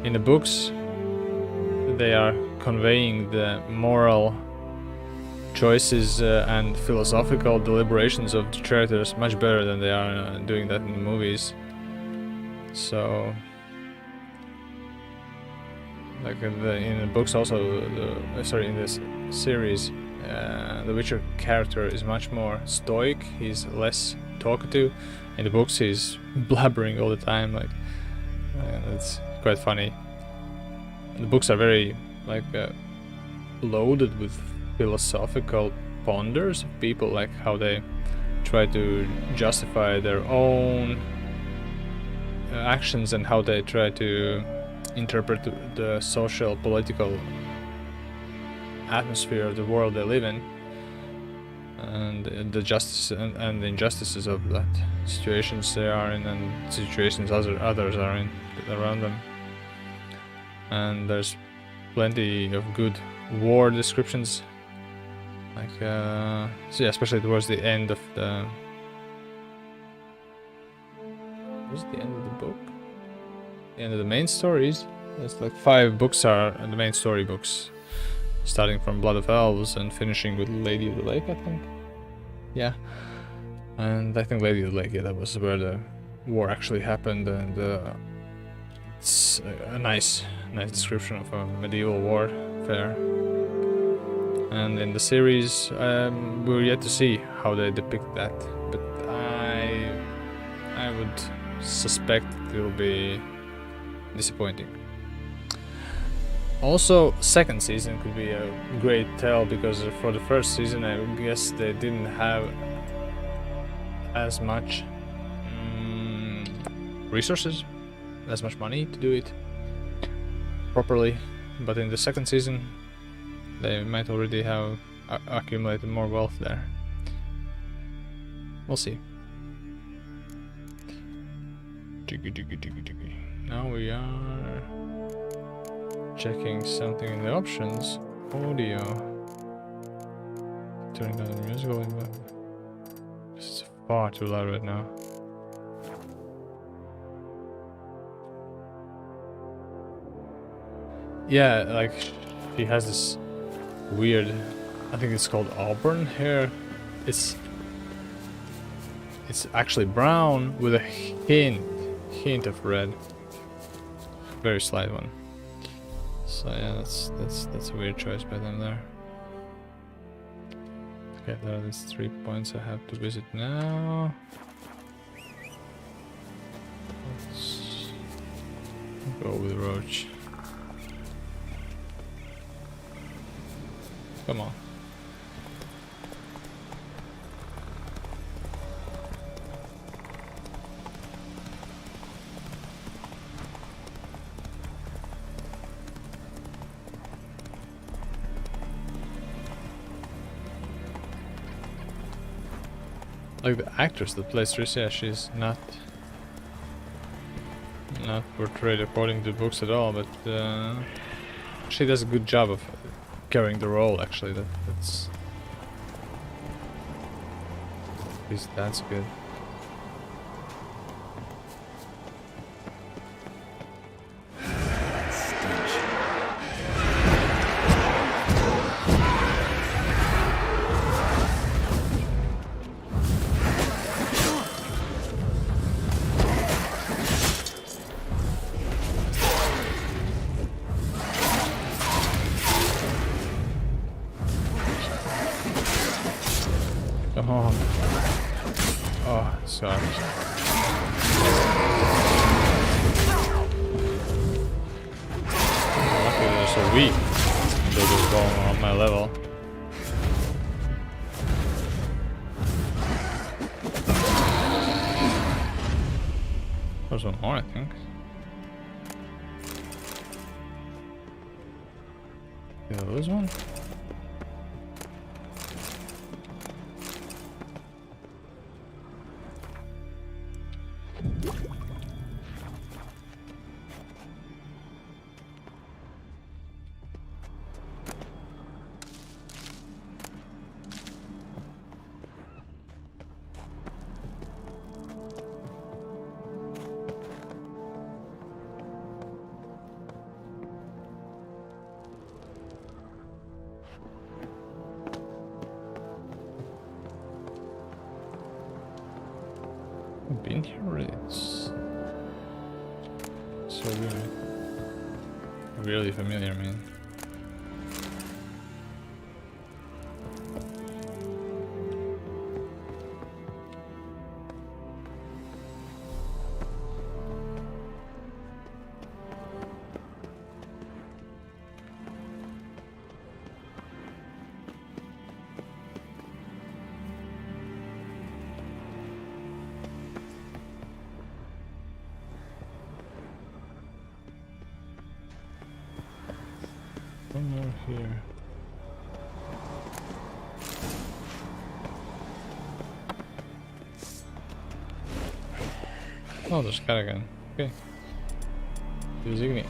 In the books, they are conveying the moral choices and philosophical deliberations of the characters much better than they are doing that in the movies. So, like in the books, also in this series, the Witcher character is much more stoic. He's less talkative. In the books, he's blabbering all the time. Like, it's quite funny. The books are very loaded with philosophical ponders of people, like how they try to justify their own actions and how they try to interpret the social, political atmosphere of the world they live in, and the justice and the injustices of that situations they are in and situations others are in around them. And there's plenty of good war descriptions, like so yeah, especially towards the end of the end of the book, the end of the main stories. There's like 5 books are the main story books, starting from Blood of Elves and finishing with Lady of the Lake, I think. Yeah, and I think Lady of the Lake, yeah, that was where the war actually happened, and it's a nice description of a medieval warfare. And in the series, we're yet to see how they depict that, but I would suspect it will be disappointing. Also, second season could be a great tell, because for the first season I guess they didn't have as much resources, as much money to do it properly, but in the second season they might already have accumulated more wealth there. We'll see. Now we are checking something in the options. Audio. Turning down the music volume. It's far too loud right now. Yeah, like she has this weird, I think it's called auburn hair. It's actually brown with a hint of red. Very slight one. So yeah, that's a weird choice by them there. Okay, there are these 3 points I have to visit now. Let's go with Roach. Come on. Like the actress that plays Tricia, she's not portrayed according to the books at all, but she does a good job of carrying the role. Actually, that's at least that's good. Oh, sorry. Luckily they're so weak. They're just going on. my level. There's one more, I think. Did I lose one? I've been here already. It's so weird. Really familiar, man. One more here. Oh, there's a cat again. Okay. Use Igni.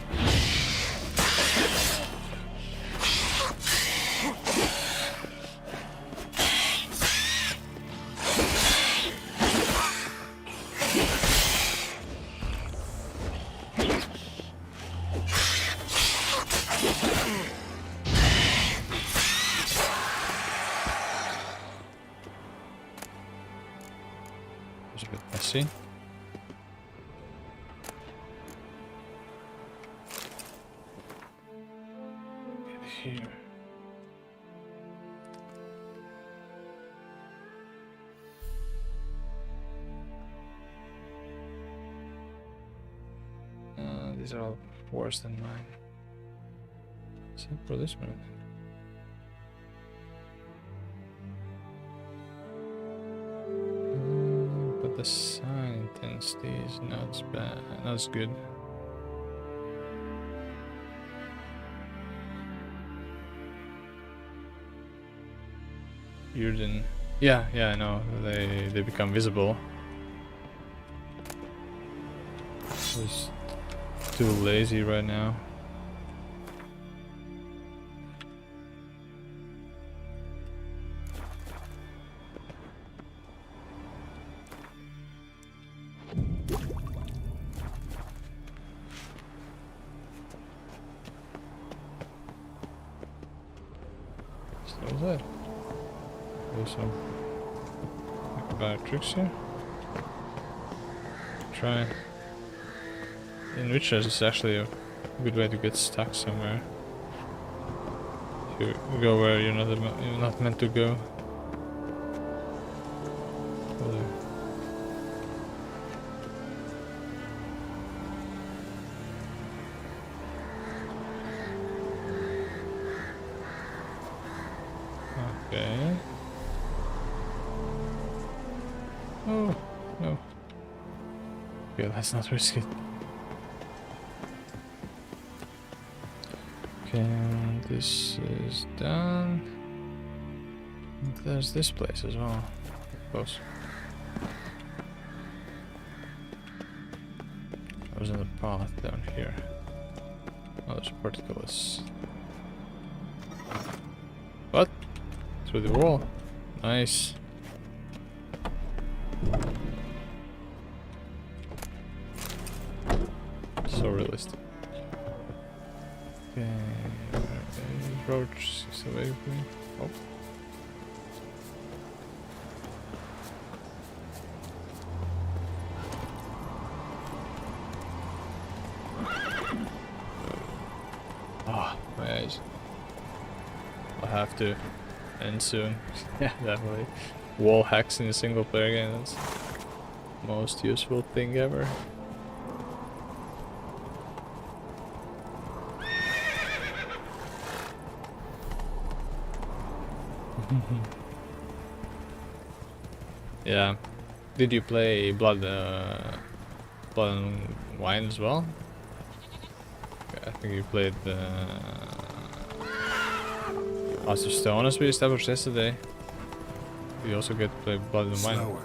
It's a bit messy. Get here. These are all worse than mine. Except for this one. But the sound intensity is not as bad, not as good. Urden. Yeah, I know. They become visible. Just too lazy right now. So was that? There's some acrobatic tricks here. Try. In Witchers is actually a good way to get stuck somewhere. If you go where you're not meant to go. Okay. Oh, no. Okay, let's not risk it. Okay, this is done. There's this place as well. Close. I was in the path down here. Oh, there's particles. What? Through the wall. Nice. So realistic. Okay. Roach is away from me. Oh. Ah, my eyes. I'll have to end soon. Yeah, definitely. Wall hacks in a single player game, that's the most useful thing ever. Yeah. Did you play Blood and Wine as well? I think you played House of Stone as we established yesterday. You also get to play Blood and Wine.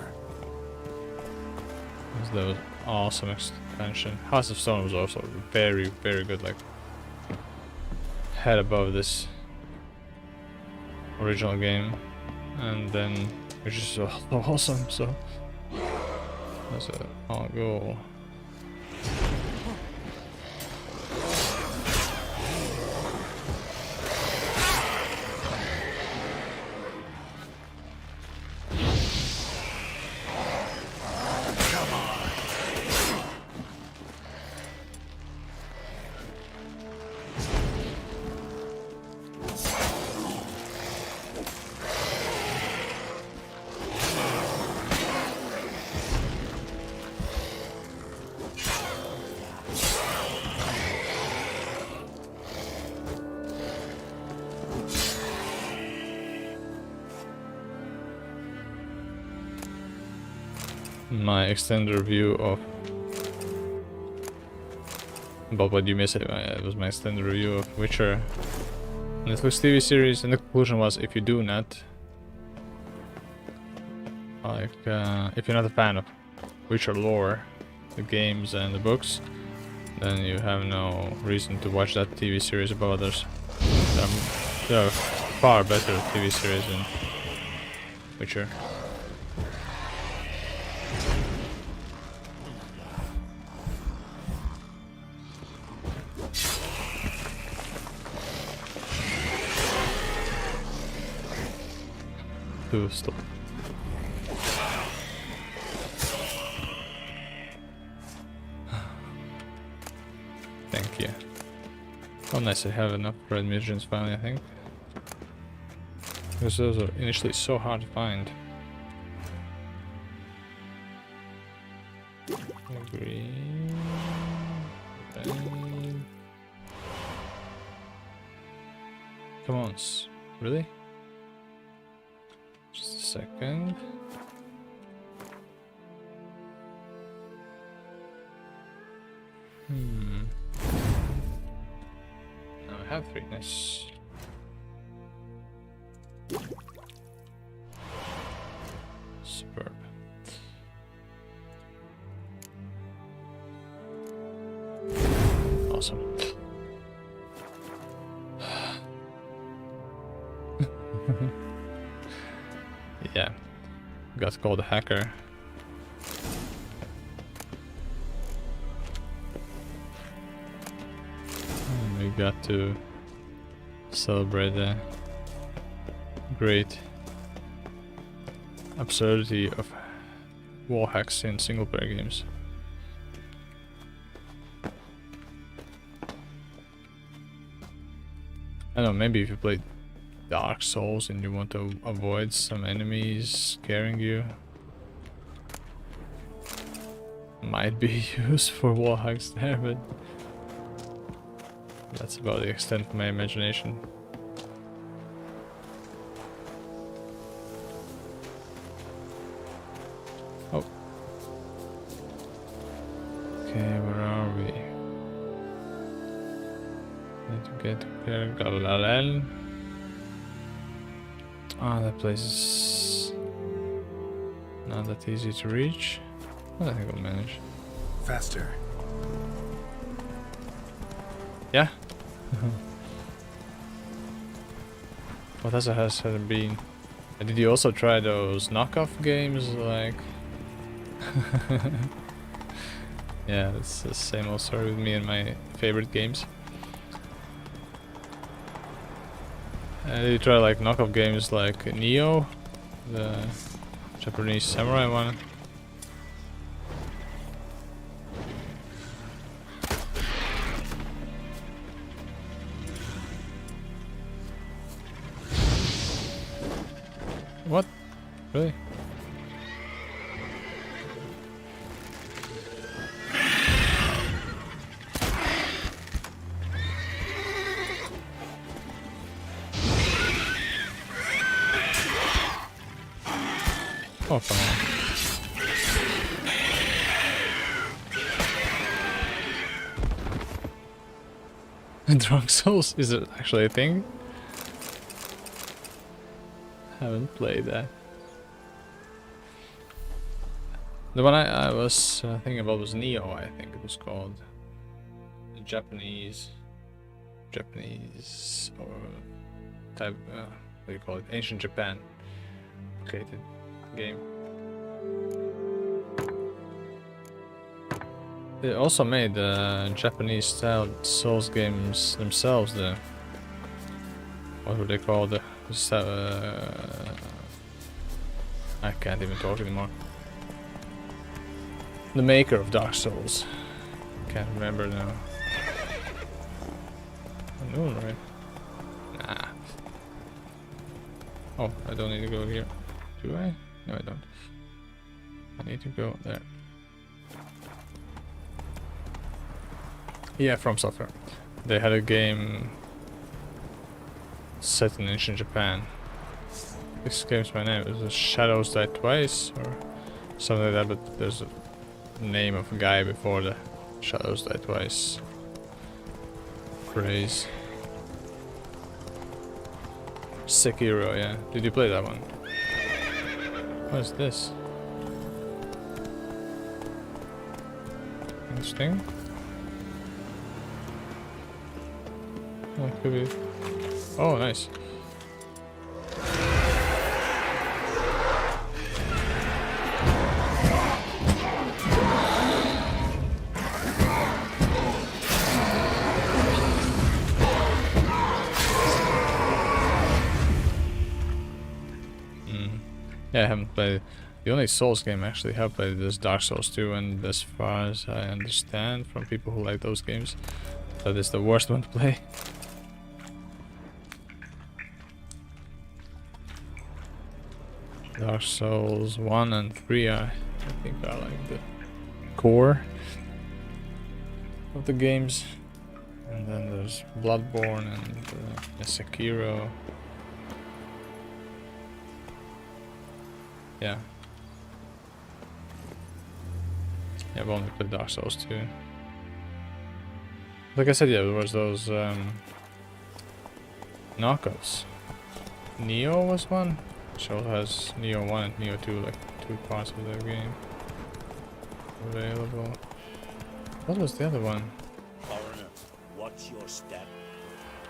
That was awesome expansion. House of Stone was also very, very good, like head above this original game, and then which is so awesome. So that's a go. My extended review of about what you missed, it was my extended review of Witcher Netflix TV series, and the conclusion was if you do not like if you're not a fan of Witcher lore, the games and the books, then you have no reason to watch that TV series above others. There are far better TV series than Witcher. Stop. Thank you. Oh nice, I have enough red munitions finally, I think. Because those are initially so hard to find. Green. Red. Come on, really? Just a second. Now I have 3. Nice. Superb. Awesome. Yeah, got called a hacker. And we got to celebrate the great absurdity of wall hacks in single player games. I don't know, maybe if you played Dark Souls and you want to avoid some enemies scaring you, might be used for wall hacks there, but that's about the extent of my imagination. Oh. Okay, where are we? Need to get here. Galalel. Ah, that place is not that easy to reach. But I think I'll manage. Faster. Yeah? What else has there been? And did you also try those knockoff games like... Yeah, it's the same old story with me and my favorite games. Did you try like knockoff games like Neo, the Japanese samurai one? What? Really? Oh, come on. Drunk Souls, is it actually a thing? Haven't played that. The one I was thinking about was Neo, I think it was called. The Japanese or type, what do you call it? Ancient Japan created game. They also made Japanese style Souls games themselves. The what were they called? I can't even talk anymore. The maker of Dark Souls. Can't remember now. I know, right? Nah. Oh, I don't need to go here. Do I? No, I don't. I need to go there. Yeah, From Software. They had a game set in ancient Japan. This game's my name. Is it Shadows Die Twice or something like that? But there's a name of a guy before the Shadows Die Twice phrase. Sekiro, yeah. Did you play that one? What is this? Interesting. Oh, could be. Oh, nice. Yeah, I haven't played. The only Souls game I actually have played is Dark Souls 2, and as far as I understand from people who like those games, that is the worst one to play. Dark Souls 1 and 3 I think are like the core of the games. And then there's Bloodborne and Sekiro. Yeah. Yeah, I've only played Dark Souls 2. Like I said, yeah, there was those knockoffs. Neo was one. Show has Neo 1 and Neo 2, like 2 parts of the game available. What was the other one? Foreigner, what's your step?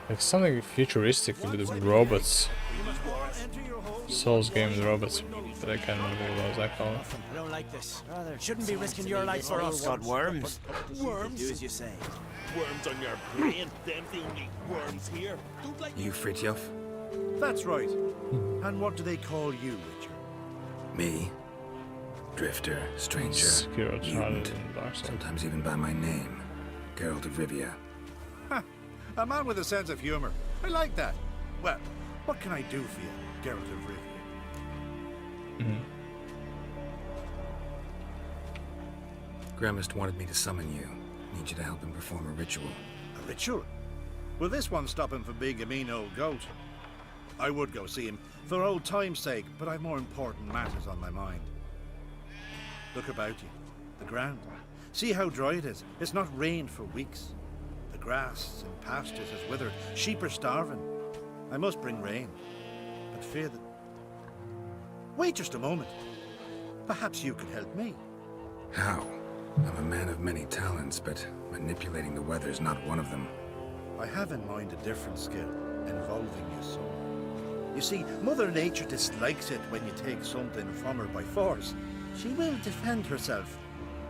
Like something futuristic with robots. Souls game with robots, but I can't remember what was that called. I don't like this. Shouldn't be risking your life for us. Got worms. Worms? Do as you say. Worms on your brain. Them's the only worms here. Don't like You, Fritjof? That's right. And what do they call you, Richard? Me? Drifter, stranger, mutant, sometimes even by my name, Geralt of Rivia. Ha! A man with a sense of humor. I like that. Well, what can I do for you, Geralt of Rivia? Gremist wanted me to summon you. Need you to help him perform a ritual. A ritual? Will this one stop him from being a mean old goat? I would go see him for old time's sake, but I've more important matters on my mind. Look about you. The ground. See how dry it is. It's not rained for weeks. The grass and pastures has withered. Sheep are starving. I must bring rain, but fear that... Wait just a moment. Perhaps you could help me. How? I'm a man of many talents, but manipulating the weather's not one of them. I have in mind a different skill, involving your soul. You see, Mother Nature dislikes it when you take something from her by force. She will defend herself.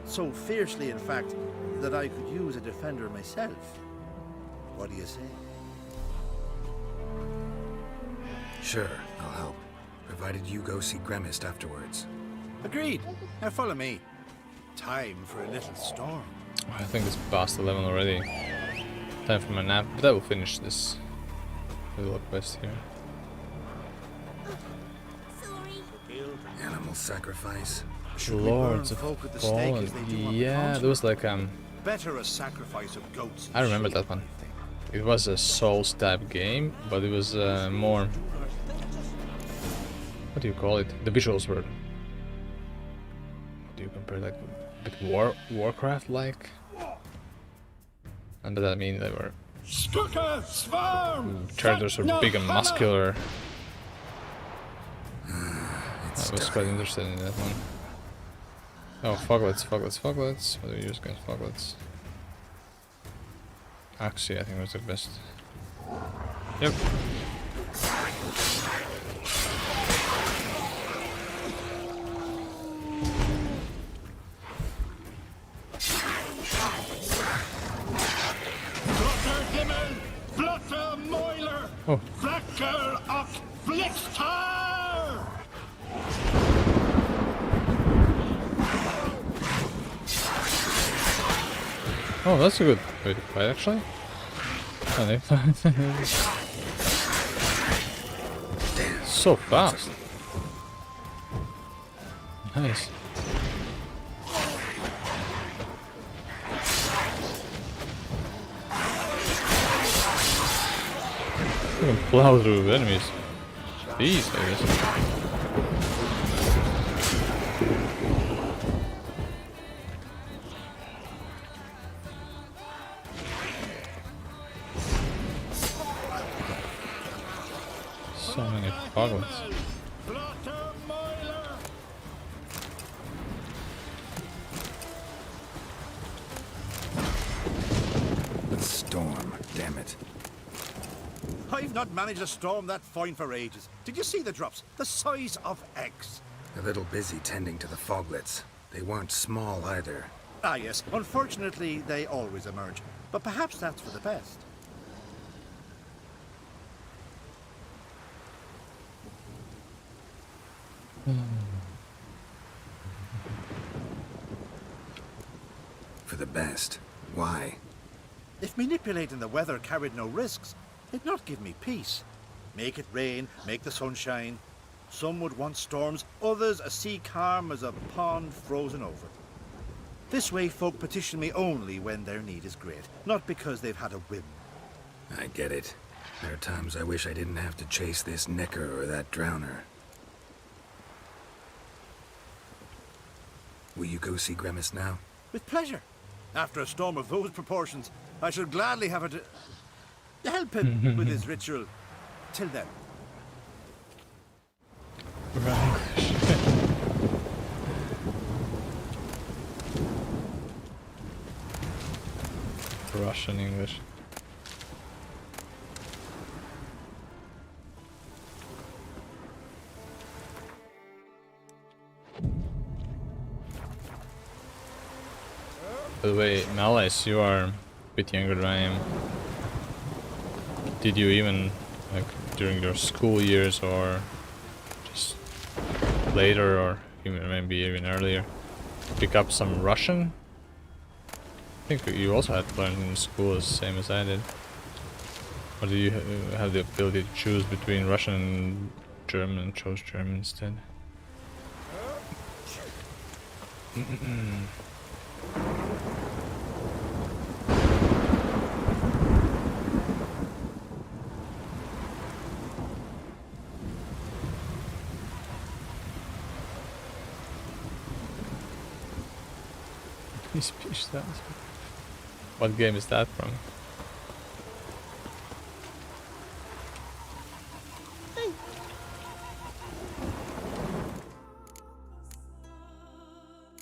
So fiercely, in fact, that I could use a defender myself. What do you say? Sure, I'll help. Provided you go see Gremist afterwards. Agreed. Now follow me. Time for a little storm. I think it's past 11 already. Time for my nap, but I will finish this little quest here. Animal sacrifice. Lords of Fallen. Yeah, there was like Better a sacrifice of goats. I remember that one. It was a Souls type game, but it was more. What do you call it? The visuals were do you compare, like a bit Warcraft like? And does that mean they were characters are big and muscular? I was quite interested in that one. Oh, foglets. What do we use against foglets? Axie, I think, was the best. Yep. Oh. Oh, that's a good way to fight, actually. So fast. Nice. You can plow through enemies. These, I guess. So many foglets. The storm, damn it. I've not managed to storm that fine for ages. Did you see the drops? The size of eggs. A little busy tending to the foglets. They weren't small either. Ah, yes. Unfortunately, they always emerge. But perhaps that's for the best. For the best. Why? If manipulating the weather carried no risks, it'd not give me peace. Make it rain, make the sun shine. Some would want storms, others a sea calm as a pond frozen over. This way folk petition me only when their need is great, not because they've had a whim. I get it. There are times I wish I didn't have to chase this necker or that drowner. Will you go see Grimace now? With pleasure. After a storm of those proportions, I should gladly have it to help him with his ritual. Till then. Right. Russian English. By the way, Malice, you are a bit younger than I am. Did you even, like, during your school years or just later or even maybe even earlier, pick up some Russian? I think you also had to learn in school the same as I did. Or do you have the ability to choose between Russian and German and chose German instead? What game is that from?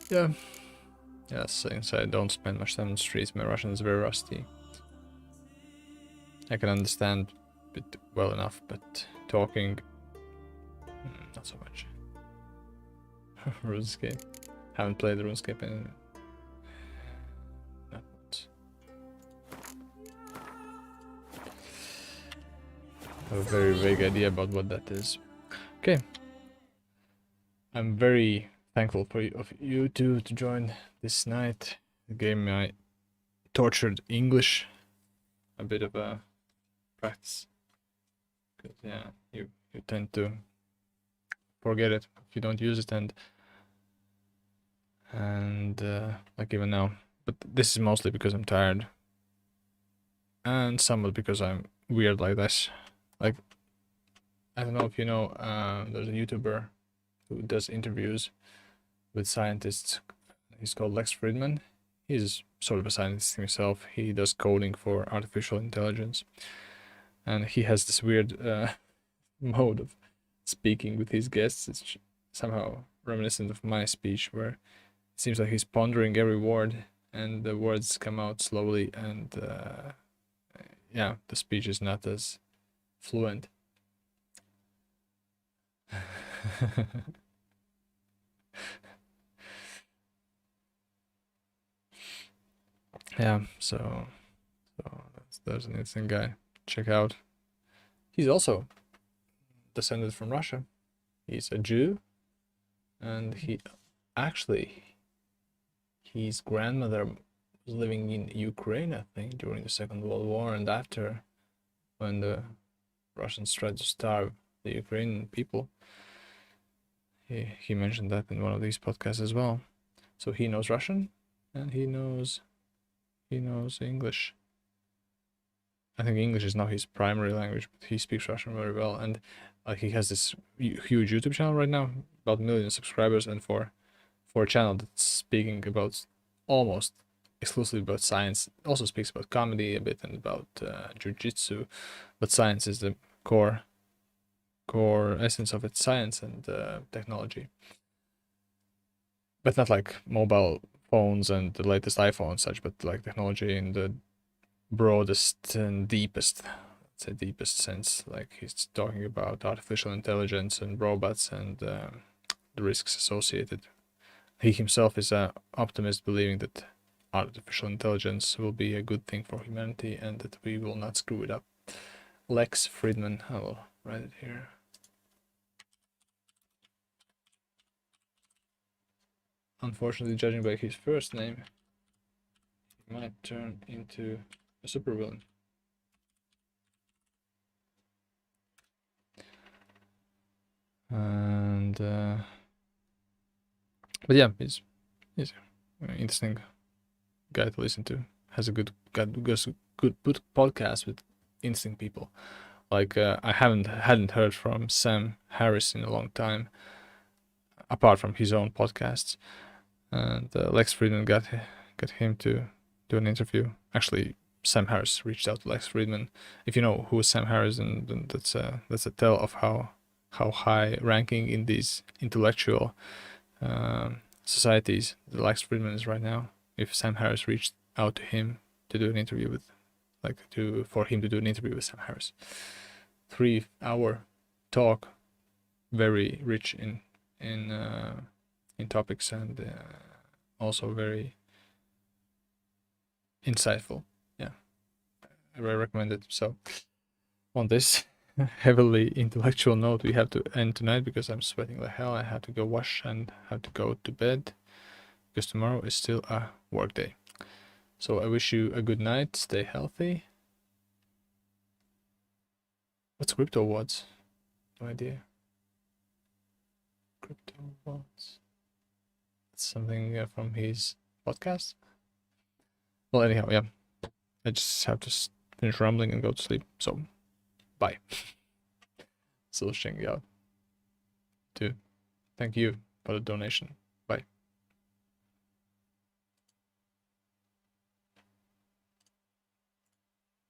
Yeah. Yeah, since I don't spend much time on the streets, my Russian is very rusty. I can understand it well enough, but talking, not so much. RuneScape. Haven't played RuneScape in... I have a very vague idea about what that is. Okay. I'm very thankful for you two to join this night. You gave me my tortured English a bit of a practice. Because yeah, you tend to forget it if you don't use it, and like even now. But this is mostly because I'm tired. And somewhat because I'm weird like this. Like, I don't know if you know, there's a YouTuber who does interviews, with scientists. He's called Lex Friedman. He's sort of a scientist himself. He does coding for artificial intelligence. And he has this weird mode of speaking with his guests. It's somehow reminiscent of my speech, where it seems like he's pondering every word and the words come out slowly, and yeah, the speech is not as fluent. Yeah, so there's an interesting guy. Check out. He's also descended from Russia. He's a Jew, and his grandmother was living in Ukraine, I think, during the Second World War, and after, when the Russians tried to starve the Ukrainian people. He mentioned that in one of these podcasts as well. So he knows Russian, and he knows English. I think English is not his primary language, but he speaks Russian very well. And he has this huge YouTube channel right now, about 1 million subscribers, and for a channel that's speaking about almost exclusively about science, it also speaks about comedy a bit and about jiu-jitsu, but science is the core essence of it, science and technology. But not like mobile phones and the latest iPhone and such, but like technology in the broadest and deepest sense. Like he's talking about artificial intelligence and robots and the risks associated. He himself is an optimist, believing that artificial intelligence will be a good thing for humanity and that we will not screw it up. Lex Friedman, I will write it here. Unfortunately, judging by his first name, he might turn into a supervillain. And but yeah, he's an interesting guy to listen to. Has a good podcast with interesting people. Like I hadn't heard from Sam Harris in a long time, apart from his own podcasts. And Lex Friedman got him to do an interview. Actually, Sam Harris reached out to Lex Friedman. If you know who is Sam Harris, then that's a tell of how high ranking in these intellectual societies the Lex Friedman is right now. If Sam Harris reached out to him to do an interview with, for him to do an interview with Sam Harris, 3-hour talk, very rich in topics and also very insightful. Yeah, I very recommend it. So on this heavily intellectual note, we have to end tonight because I'm sweating like hell. I have to go wash and have to go to bed because tomorrow is still a work day. So I wish you a good night. Stay healthy. What's crypto words? No idea. Crypto words. It's something from his podcast. Well, anyhow, yeah. I just have to finish rambling and go to sleep. So, bye. Still checking out. Thank you for the donation.